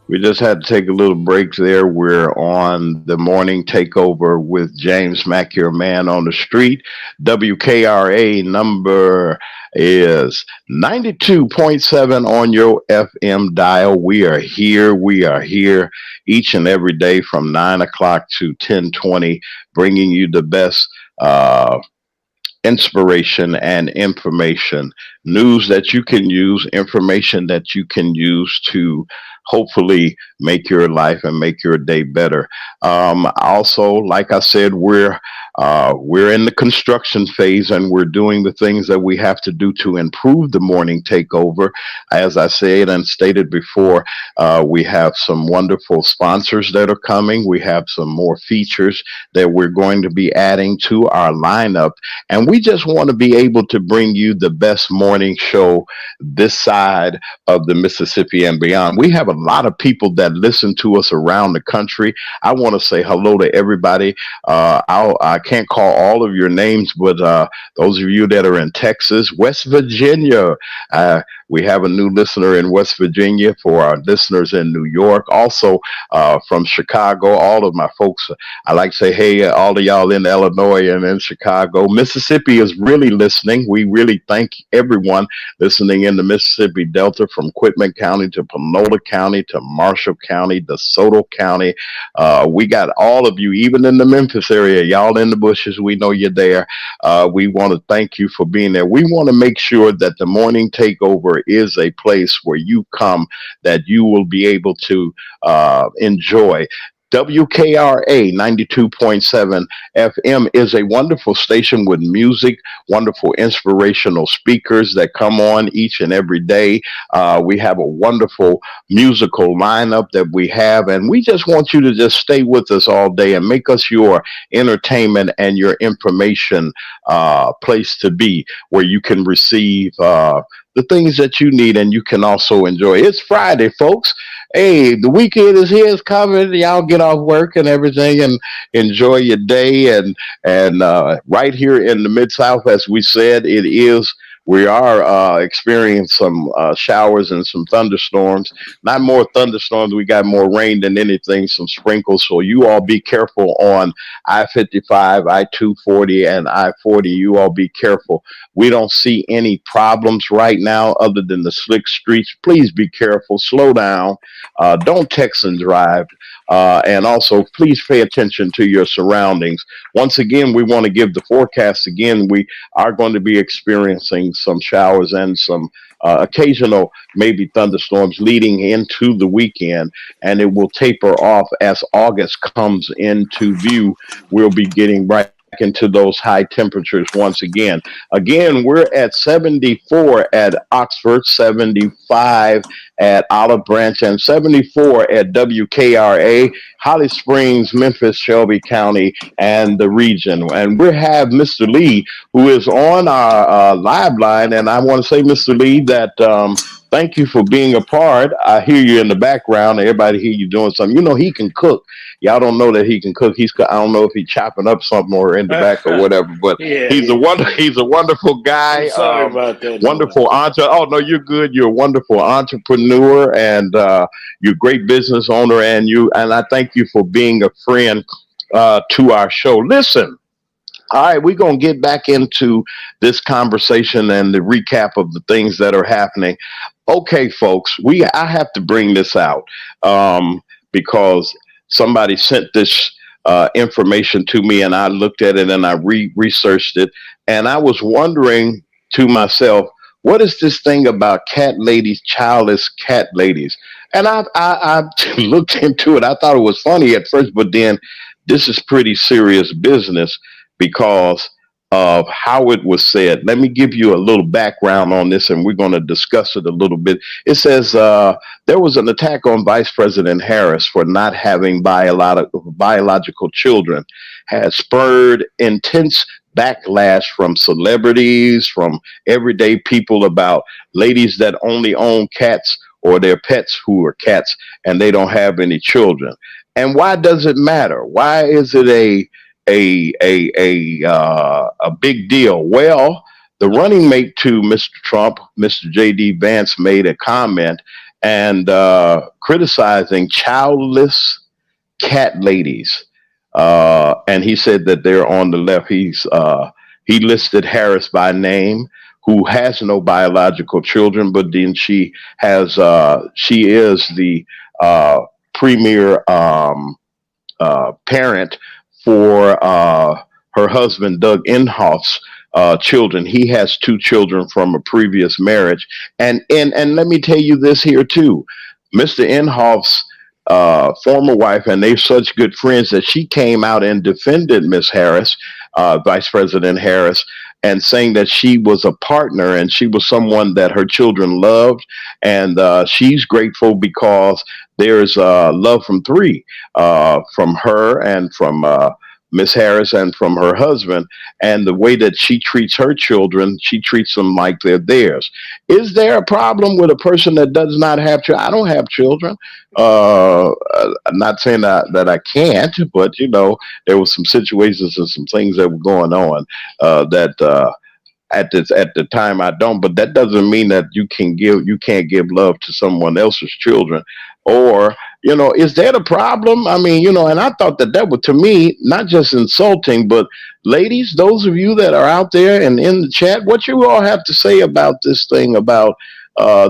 we just had to take a little break there. We're on the morning takeover with James Mack, your man on the street, WKRA number is 92.7 on your FM dial. We are here. We are here each and every day from 9 o'clock to 10:20, bringing you the best inspiration and information, news that you can use, information that you can use to hopefully make your life and make your day better. Also, like I said, we're in the construction phase and we're doing the things that we have to do to improve the morning takeover. As I said and stated before, we have some wonderful sponsors that are coming. We have some more features that we're going to be adding to our lineup, and we just want to be able to bring you the best morning show this side of the Mississippi and beyond. We have a lot of people that listen to us around the country. I want to say hello to everybody. I can't call all of your names, but those of you that are in Texas, West Virginia, we have a new listener in West Virginia. For our listeners in New York, also from Chicago, all of my folks, I like to say, hey, all of y'all in Illinois and in Chicago. Mississippi is really listening. We really thank everyone listening in the Mississippi Delta, from Quitman County to Panola County to Marshall County, DeSoto County. We got all of you, even in the Memphis area, y'all in the bushes. We know you're there. We want to thank you for being there. We want to make sure that the morning takeover is a place where you come that you will be able to enjoy. WKRA 92.7 FM is a wonderful station with music, wonderful inspirational speakers that come on each and every day. We have a wonderful musical lineup that we have, and we just want you to just stay with us all day and make us your entertainment and your information place to be, where you can receive the things that you need and you can also enjoy. It's Friday, folks. Hey, the weekend is here. It's coming. Y'all get off work and everything and enjoy your day. And right here in the Mid South, as we said, we are experiencing some showers and some thunderstorms. Not more thunderstorms. We got more rain than anything, some sprinkles. So you all be careful on I-55, I-240, and I-40. You all be careful. We don't see any problems right now other than the slick streets. Please be careful. Slow down. Don't text and drive. And also, please pay attention to your surroundings. Once again, we want to give the forecast again. We are going to be experiencing some showers and some occasional maybe thunderstorms leading into the weekend, and it will taper off as August comes into view. We'll be getting right into those high temperatures once again. Again, we're at 74 at Oxford, 75 at Olive Branch, and 74 at WKRA, Holly Springs, Memphis, Shelby County, and the region. And we have Mr. Lee, who is on our live line. And I want to say, Mr. Lee, that thank you for being a part. I hear you in the background. Everybody hear you doing something. You know, he can cook. Y'all don't know that he can cook. I don't know if he's chopping up something or in the back or whatever, but Yeah, he's a wonderful guy. I'm sorry about that. Wonderful Oh no, you're good. You're a wonderful entrepreneur and you're a great business owner, and I thank you for being a friend to our show. Listen. All right, we're going to get back into this conversation and the recap of the things that are happening. Okay, folks, I have to bring this out because somebody sent this information to me, and I looked at it and I researched it, and I was wondering to myself, what is this thing about cat ladies, childless cat ladies? And I looked into it. I thought it was funny at first, but then this is pretty serious business because of how it was said. Let me give you a little background on this, and we're going to discuss it a little bit. It says there was an attack on Vice President Harris for not having biological children, has spurred intense backlash from celebrities, from everyday people about ladies that only own cats or their pets who are cats and they don't have any children. And why does it matter? Why is it a big deal? Well, the running mate to Mr. Trump, Mr. J.D. Vance, made a comment and criticizing childless cat ladies, and he said that they're on the left. He listed Harris by name, who has no biological children, but then she is the uh, premier parent for her husband Doug Inhoff's children. He has two children from a previous marriage, and let me tell you this here too, Mr. Inhoff's former wife, and they're such good friends that she came out and defended Miss Harris, Vice President Harris, and saying that she was a partner and she was someone that her children loved, and she's grateful because there's love from three, from her and from Miss Harris and from her husband, and the way that she treats her children, she treats them like they're theirs. Is there a problem with a person that does not have children? I don't have children. I'm not saying that I can't, but there were some situations and some things that were going on that at the time I don't, but that doesn't mean that you can't give love to someone else's children. Or is that a problem? I mean, and I thought that was, to me, not just insulting, but ladies, those of you that are out there and in the chat, what you all have to say about this thing about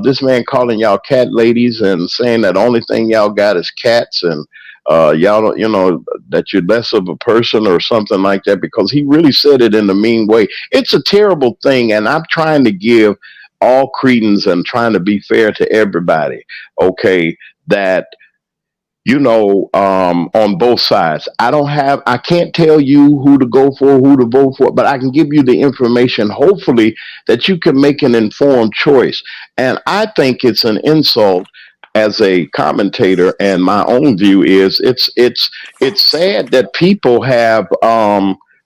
this man calling y'all cat ladies and saying that only thing y'all got is cats, and y'all don't, that you're less of a person or something like that, because he really said it in a mean way. It's a terrible thing, and I'm trying to give all credence and trying to be fair to everybody. Okay, that on both sides. I can't tell you who to go for, who to vote for, but I can give you the information, hopefully, that you can make an informed choice. And I think it's an insult as a commentator, and my own view is it's sad that people have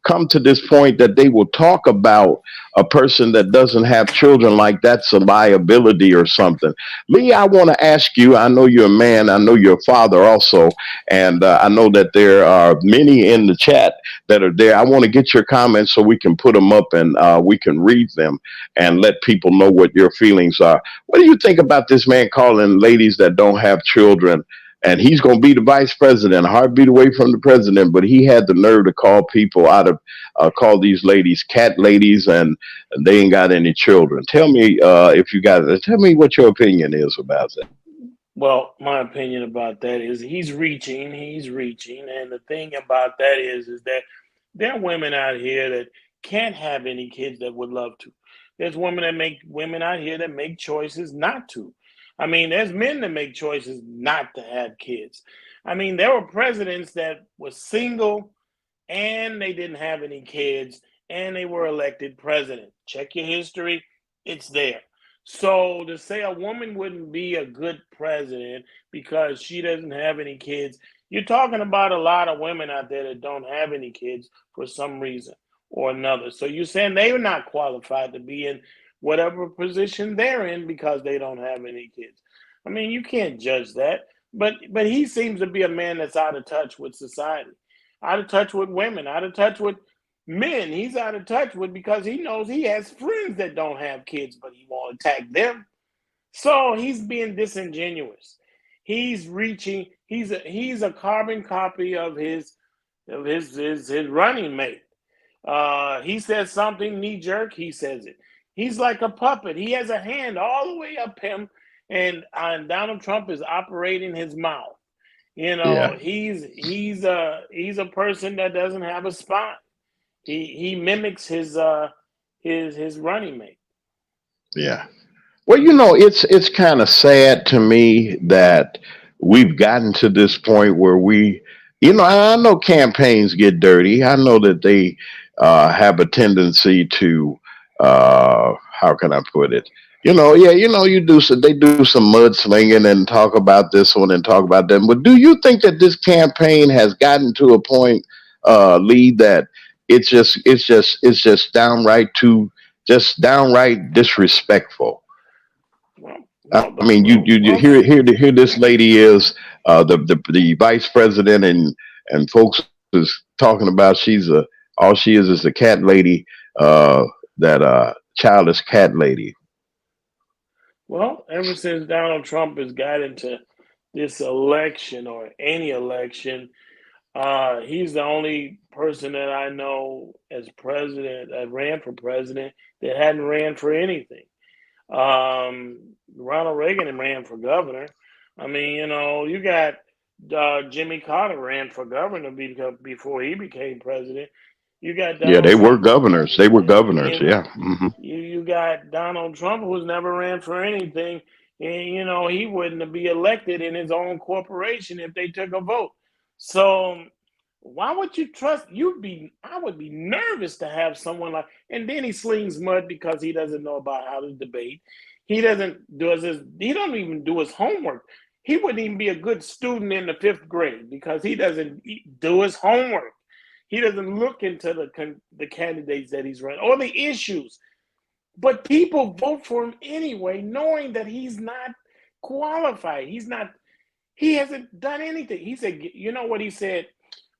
come to this point that they will talk about a person that doesn't have children like that's a liability or something. Lee, I want to ask you, I know you're a man, I know you're a father also, and I know that there are many in the chat that are there. I want to get your comments so we can put them up and we can read them and let people know what your feelings are. What do you think about this man calling ladies that don't have children? And he's going to be the vice president, a heartbeat away from the president, but he had the nerve to call these ladies cat ladies, and they ain't got any children. Tell me tell me what your opinion is about that. Well, my opinion about that is he's reaching, and the thing about that is that there are women out here that can't have any kids that would love to. There's women out here that make choices not to. I mean, there's men that make choices not to have kids. I mean, there were presidents that were single and they didn't have any kids and they were elected president. Check your history, it's there. So to say a woman wouldn't be a good president because she doesn't have any kids, you're talking about a lot of women out there that don't have any kids for some reason or another. So you're saying they're not qualified to be in whatever position they're in because they don't have any kids. I mean, you can't judge that. But he seems to be a man that's out of touch with society, out of touch with women, out of touch with men. He's out of touch with because he knows he has friends that don't have kids, but he won't attack them. So he's being disingenuous. He's reaching. He's a carbon copy of his running mate. He says something knee jerk. He says it. He's like a puppet. He has a hand all the way up him, and Donald Trump is operating his mouth. Yeah. He's a person that doesn't have a spine. He mimics his running mate. Yeah. Well, it's kind of sad to me that we've gotten to this point where I know campaigns get dirty. I know that they have a tendency to, how can I put it? Yeah, they do some mudslinging and talk about this one and talk about that. But do you think that this campaign has gotten to a point, Lee, that it's just downright disrespectful? Well, I well, mean, you well, here this lady is the vice president, and folks is talking about all she is a cat lady, that childish cat lady. well, ever since Donald Trump has got into this election or any election, He's the only person that I know as president that ran for president that hadn't ran for anything. Ronald Reagan ran for governor. I mean, you got Jimmy Carter ran for governor before he became president. You got Yeah, Donald they were Trump. governors. They were governors. You Yeah. Hmm. you got Donald Trump, who's never ran for anything, and he wouldn't be elected in his own corporation if they took a vote. So why would you trust? I would be nervous to have someone like, and then he slings mud because he doesn't know about how to debate. He doesn't do his. He don't even do his homework. He wouldn't even be a good student in the fifth grade because he doesn't do his homework. He doesn't look into the candidates that he's running or the issues. But people vote for him anyway, knowing that he's not qualified. He hasn't done anything. He said, you know what he said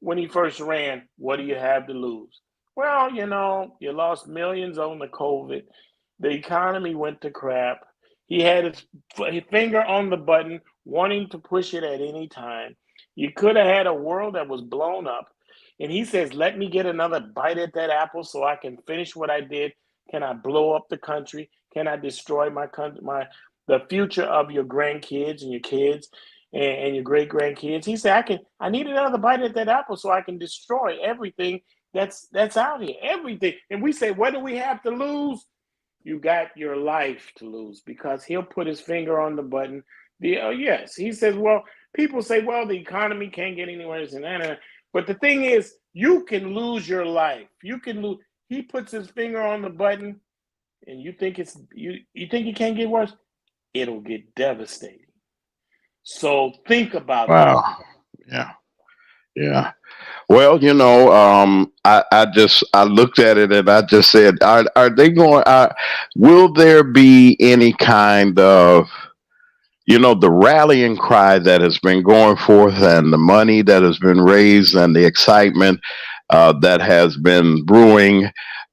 when he first ran? What do you have to lose? Well, you lost millions on the COVID. The economy went to crap. He had his finger on the button, wanting to push it at any time. You could have had a world that was blown up. And he says, let me get another bite at that apple so I can finish what I did. Can I blow up the country? Can I destroy my country, the future of your grandkids and your kids and your great grandkids? He said, I need another bite at that apple so I can destroy everything that's out here. Everything. And we say, what do we have to lose? You got your life to lose because he'll put his finger on the button. Yes, he says, well, people say, well, the economy can't get anywhere. But the thing is, you can lose your life. You can lose. He puts his finger on the button, and you think you think it can't get worse. It'll get devastating. So think about that. Wow. Yeah. Yeah. Well, I looked at it and I just said, are they going? Will there be any kind of the rallying cry that has been going forth and the money that has been raised and the excitement that has been brewing.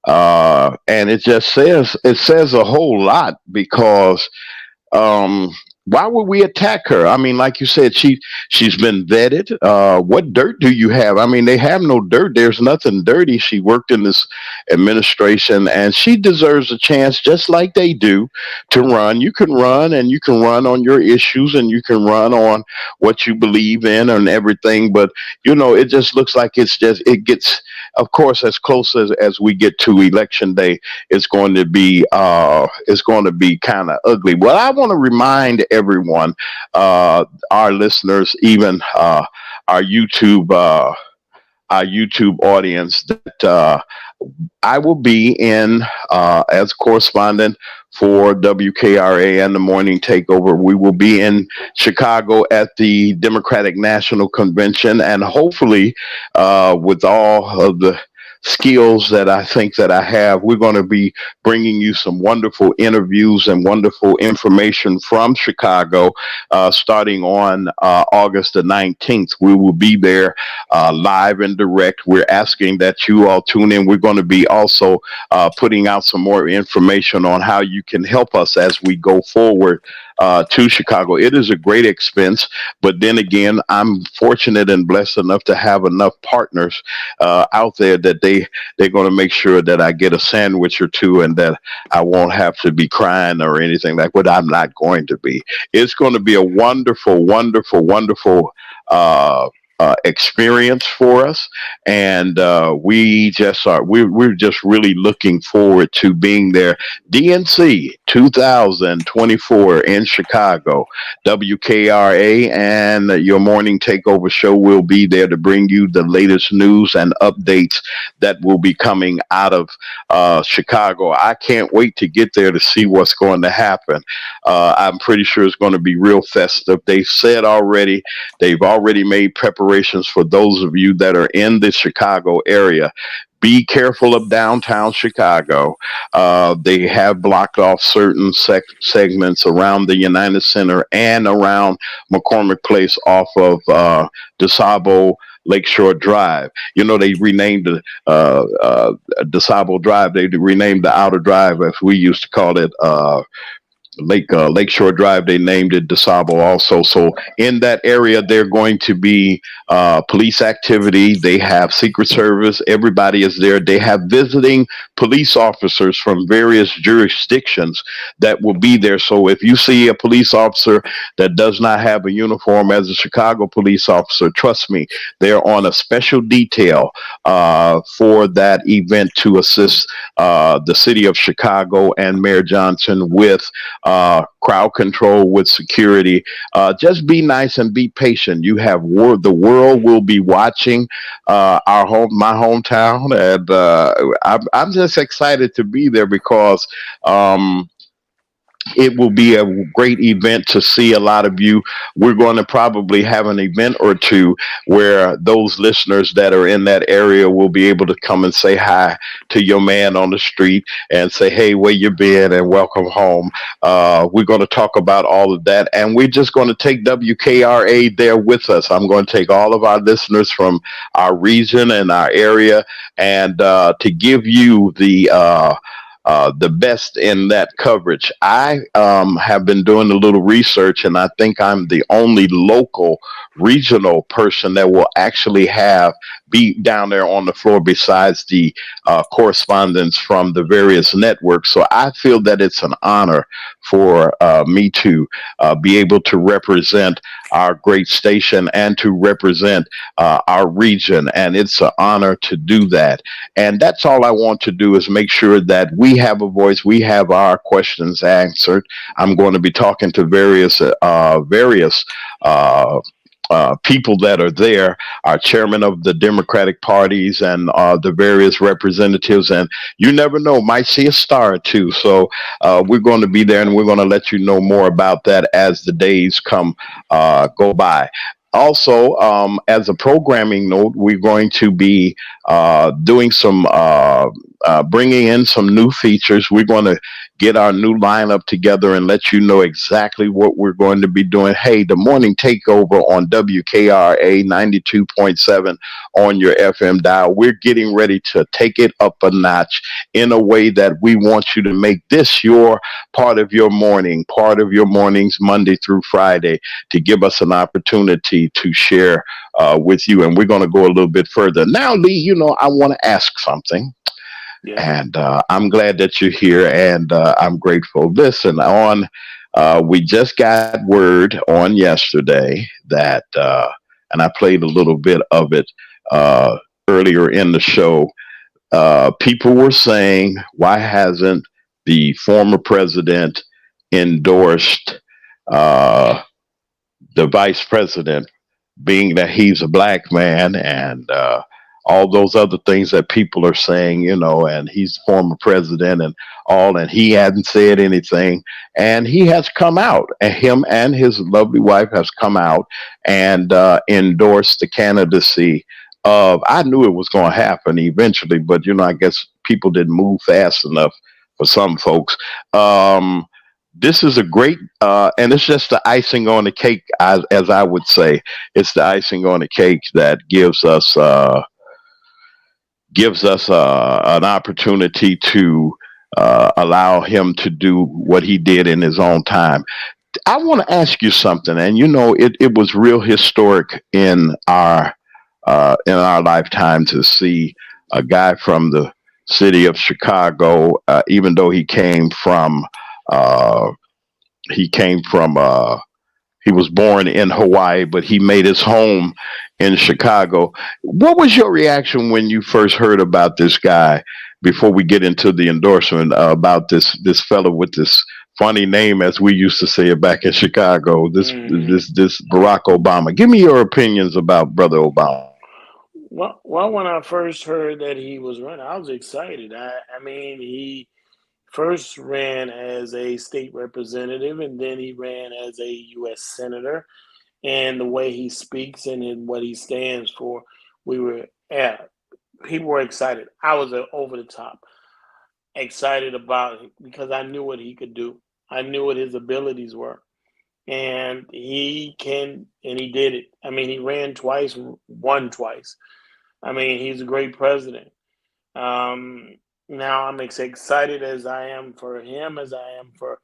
And it says a whole lot because um, why would we attack her? I mean, like you said, she's been vetted. What dirt do you have? I mean, they have no dirt. There's nothing dirty. She worked in this administration, and she deserves a chance, just like they do, to run. You can run, and you can run on your issues, and you can run on what you believe in and everything. But it just looks like it gets. Of course, as close as we get to election day, it's going to be kind of ugly. Well, I want to remind everyone, our listeners, even our YouTube uh, our YouTube audience, that I will be in as correspondent for WKRA and the Morning Takeover. We will be in Chicago at the Democratic National Convention, and hopefully, with all of the skills that I think that I have, we're going to be bringing you some wonderful interviews and wonderful information from Chicago starting on August the 19th. We will be there live and direct. We're asking that you all tune in. We're going to be also putting out some more information on how you can help us as we go forward to Chicago. It is a great expense, but then again, I'm fortunate and blessed enough to have enough partners out there that they're going to make sure that I get a sandwich or two and that I won't have to be crying or anything like what I'm not going to be. It's going to be a wonderful, wonderful, wonderful experience for us, and we're just really looking forward to being there. DNC 2024 in Chicago. WKRA and your Morning Takeover show will be there to bring you the latest news and updates that will be coming out of Chicago. I can't wait to get there to see what's going to happen. I'm pretty sure it's going to be real festive. They've already made preparations for those of you that are in the Chicago area. Be careful of downtown Chicago. They have blocked off certain segments around the United Center and around McCormick Place off of DeSable Lakeshore Drive. They renamed the DeSable Drive. They renamed the Outer Drive, as we used to call it, Lakeshore Drive. They named it DeSable also. So in that area, they're going to be police activity. They have Secret Service. Everybody is there. They have visiting police officers from various jurisdictions that will be there. So if you see a police officer that does not have a uniform as a Chicago police officer, trust me, they're on a special detail for that event to assist the city of Chicago and Mayor Johnson with crowd control, with security. Just be nice and be patient. You have the world will be watching my hometown, and I'm just excited to be there because. It will be a great event to see a lot of you. We're going to probably have an event or two where those listeners that are in that area will be able to come and say hi to your man on the street and say, hey, where you been and welcome home. We're going to talk about all of that. And we're just going to take WKRA there with us. I'm going to take all of our listeners from our region and our area and to give you the best in that coverage. I have been doing a little research, and I think I'm the only local regional person that will actually be down there on the floor besides the correspondents from the various networks. So I feel that it's an honor for me to be able to represent our great station and to represent our region. And it's an honor to do that. And that's all I want to do is make sure that we have a voice, we have our questions answered. I'm going to be talking to various people that are there, our chairman of the Democratic parties and the various representatives. And you never know, might see a star or two. So we're going to be there and we're going to let you know more about that as the days go by. Also, as a programming note, we're going to be doing bringing in some new features. We're going to get our new lineup together and let you know exactly what we're going to be doing. Hey, the morning takeover on WKRA 92.7 on your FM dial. We're getting ready to take it up a notch in a way that we want you to make this your part of your mornings, Monday through Friday, to give us an opportunity to share with you. And we're going to go a little bit further. Now, Lee, I want to ask something. Yeah. And I'm glad that you're here, and I'm grateful. Listen, we just got word on yesterday that, and I played a little bit of it earlier in the show. People were saying, why hasn't the former president endorsed the vice president, being that he's a black man and all those other things that people are saying, and he's former president and all, and he hadn't said anything. And he has come out, and him and his lovely wife has come out and endorsed the candidacy of, I knew it was going to happen eventually, but, I guess people didn't move fast enough for some folks. This is a great, and it's just the icing on the cake, as I would say. It's the icing on the cake that gives us an opportunity to allow him to do what he did in his own time. I want to ask you something, and it was real historic in our lifetime to see a guy from the city of Chicago, even though uh, he came from he was born in Hawaii, but he made his home in Chicago. What was your reaction when you first heard about this guy? Before we get into the endorsement about this fellow with this funny name, as we used to say it back in Chicago, this Barack Obama. Give me your opinions about Brother Obama. Well, when I first heard that he was running, I was excited. I mean, he first ran as a state representative, and then he ran as a U.S. senator. And the way he speaks and in what he stands for, we were yeah, people were excited. I was over the top excited about it because I knew what he could do. I knew what his abilities were, and he did it. I mean, he ran twice, won twice. I mean, he's a great president. Now I'm as excited as I am for him as I am for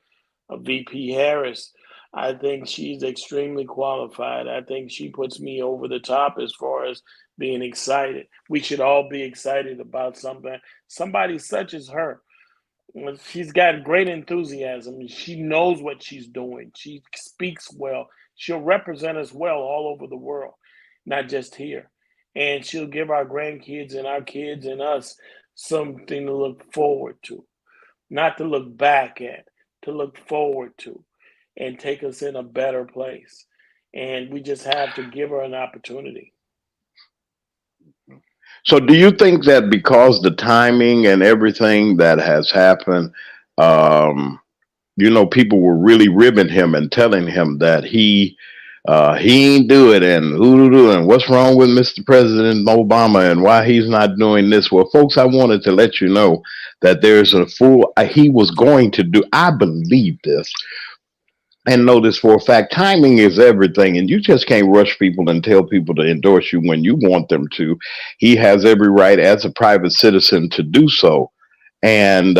VP Harris. I think she's extremely qualified. I think she puts me over the top as far as being excited. We should all be excited about something. Somebody such as her. She's got great enthusiasm. She knows what she's doing. She speaks well. She'll represent us well all over the world, not just here. And she'll give our grandkids and our kids and us something to look forward to, not to look back at, to look forward to, and take us in a better place. And we just have to give her an opportunity. So, do you think that because the timing and everything that has happened, um, people were really ribbing him and telling him that he ain't do it and who and what's wrong with Mr. President Obama and why he's not doing this? Well, folks, I wanted to let you know that there's a full he was going to do. I believe this and know this for a fact. Timing is everything, and you just can't rush people and tell people to endorse you when you want them to. He has every right as a private citizen to do so, and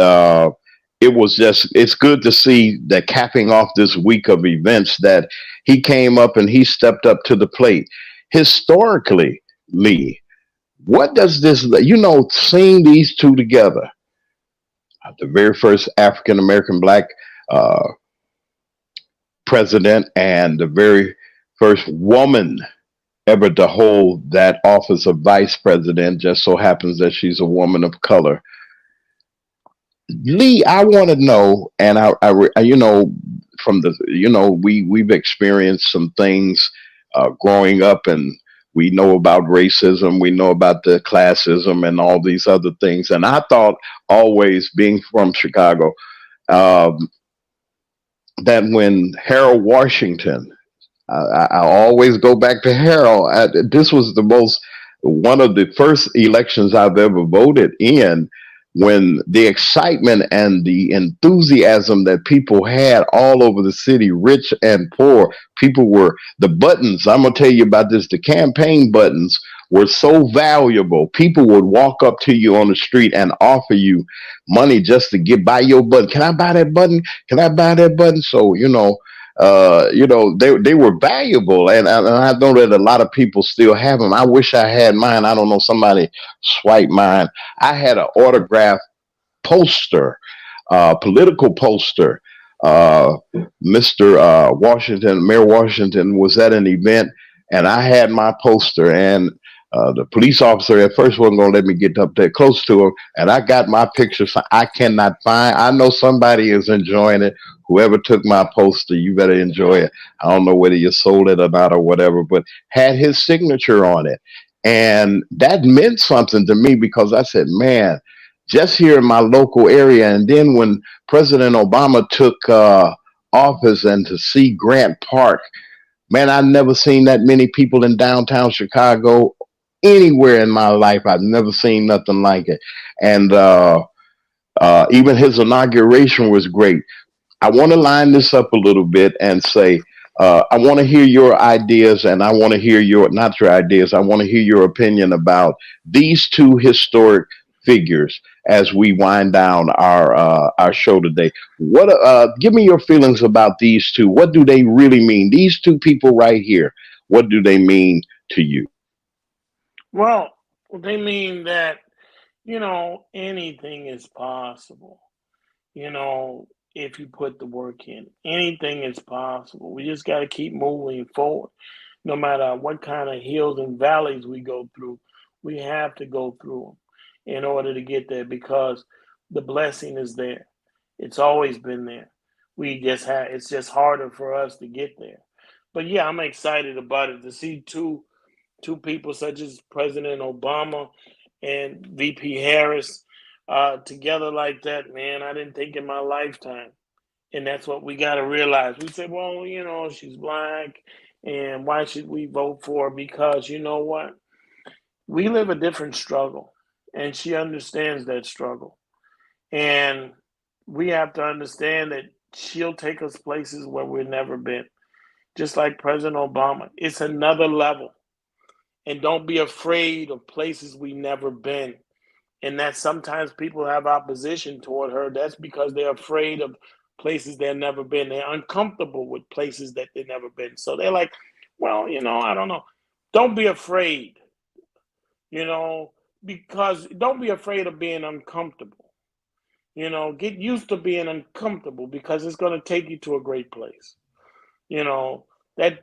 it's good to see that capping off this week of events that he came up and he stepped up to the plate. Historically, Lee, what does this, seeing these two together, the very first African American black uh, president and the very first woman ever to hold that office of vice president, just so happens that she's a woman of color. Lee, I want to know, and from the, we've experienced some things growing up, and we know about racism, we know about the classism, and all these other things. And I thought, always being from Chicago, um, that when Harold Washington, I always go back to Harold. This was one of the first elections I've ever voted in, when the excitement and the enthusiasm that people had all over the city, rich and poor, the buttons, I'm going to tell you about this, the campaign buttons were so valuable. People would walk up to you on the street and offer you money just to buy your button. Can I buy that button? Can I buy that button? So, they were valuable, and I know that a lot of people still have them. I wish I had mine. I don't know, somebody swiped mine. I had an autograph poster, political poster. Uh, Mr. Washington, Mayor Washington, was at an event, and I had my poster. And the police officer at first wasn't going to let me get up there close to him, and I got my picture. So I cannot find. I know somebody is enjoying it. Whoever took my poster, you better enjoy it. I don't know whether you sold it or not or whatever, but had his signature on it. And that meant something to me, because I said, man, just here in my local area. And then when President Obama took office, and to see Grant Park, man, I've never seen that many people in downtown Chicago anywhere in my life. I've never seen nothing like it. And even his inauguration was great. I want to line this up a little bit and say, I want to hear your ideas, and I want to hear not your ideas, I want to hear your opinion about these two historic figures as we wind down our show today. Give me your feelings about these two. What do they really mean? These two people right here, what do they mean to you? Well, they mean that, anything is possible. You know, if you put the work in, anything is possible. We just got to keep moving forward. No matter what kind of hills and valleys we go through, we have to go through them in order to get there, because the blessing is there. It's always been there. It's just harder for us to get there. But yeah, I'm excited about it to see two people such as President Obama and VP Harris together like that, man. I didn't think in my lifetime. And that's what we got to realize. We say, well, she's black, and why should we vote for her? Because you know what? We live a different struggle, and she understands that struggle. And we have to understand that she'll take us places where we've never been. Just like President Obama. It's another level. And don't be afraid of places we've never been. And that sometimes people have opposition toward her. That's because they're afraid of places they've never been. They're uncomfortable with places that they've never been. So they're like, well, I don't know. Don't be afraid, because don't be afraid of being uncomfortable. Get used to being uncomfortable because it's going to take you to a great place. That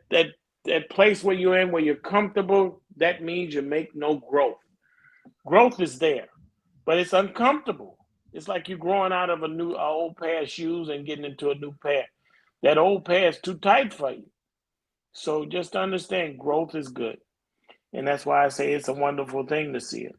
place where you're in, where you're comfortable, that means you make no growth. Growth is there, but it's uncomfortable. It's like you're growing out of an old pair of shoes and getting into a new pair. That old pair is too tight for you. So just understand, growth is good. And that's why I say it's a wonderful thing to see it.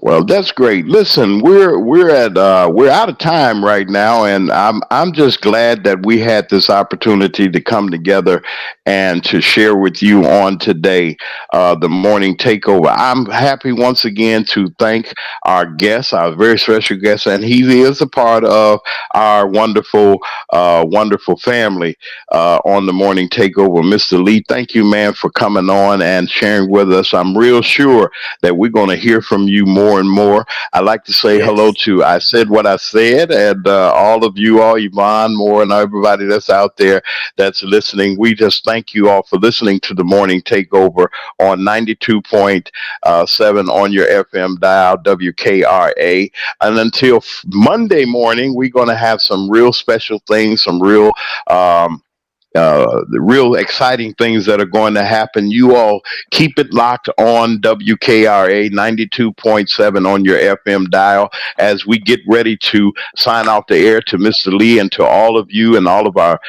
Well, that's great. Listen, we're out of time right now, and I'm just glad that we had this opportunity to come together and to share with you on today, the morning takeover. I'm happy once again to thank our guest, our very special guest, and he is a part of our wonderful family on the morning takeover. Mr. Lee, thank you, man, for coming on and sharing with us. I'm real sure that we're going to hear from you more and more. I'd like to say hello Yes. to I Said What I Said, and all of you, all Yvonne Moore, and everybody that's out there that's listening. We just thank you all for listening to the Morning Takeover on 92.7 on your FM dial, WKRA. And until Monday morning, we're going to have some real special things, some real the real exciting things that are going to happen. You all keep it locked on WKRA 92.7 on your FM dial as we get ready to sign off the air to Mr. Lee and to all of you and all of our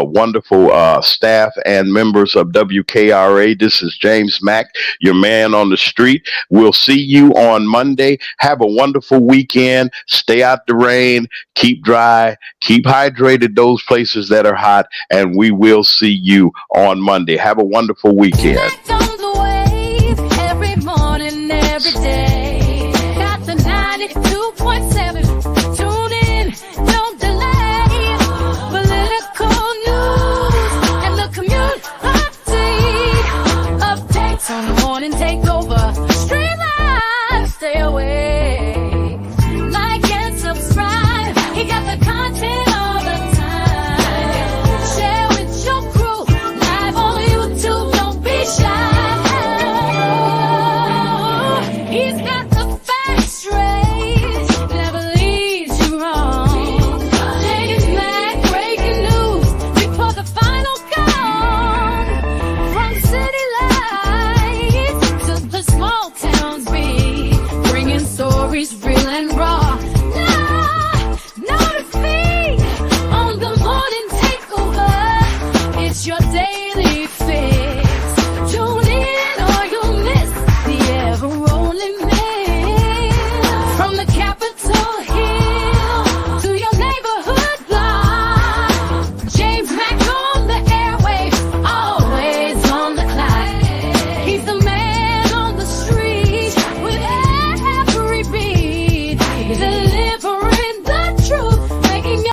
wonderful staff and members of WKRA. This is James Mack, your man on the street. We'll see you on Monday. Have a wonderful weekend. Stay out the rain. Keep dry. Keep hydrated those places that are hot. And we will see you on Monday. Have a wonderful weekend. Connect on the wave every morning, every day. Got the 92.7. Tune in, don't delay. Political news and the community updates on the morning takeover. Stream live, stay awake. Like and subscribe. He got the content all the time. Share with your crew. Live on YouTube, don't be shy. He's got the facts straight, never leads you wrong. James Mack, breaking news before the final gong. From city lights to the small towns beat, bringing stories real and raw. No defeat on the morning takeover. It's your daily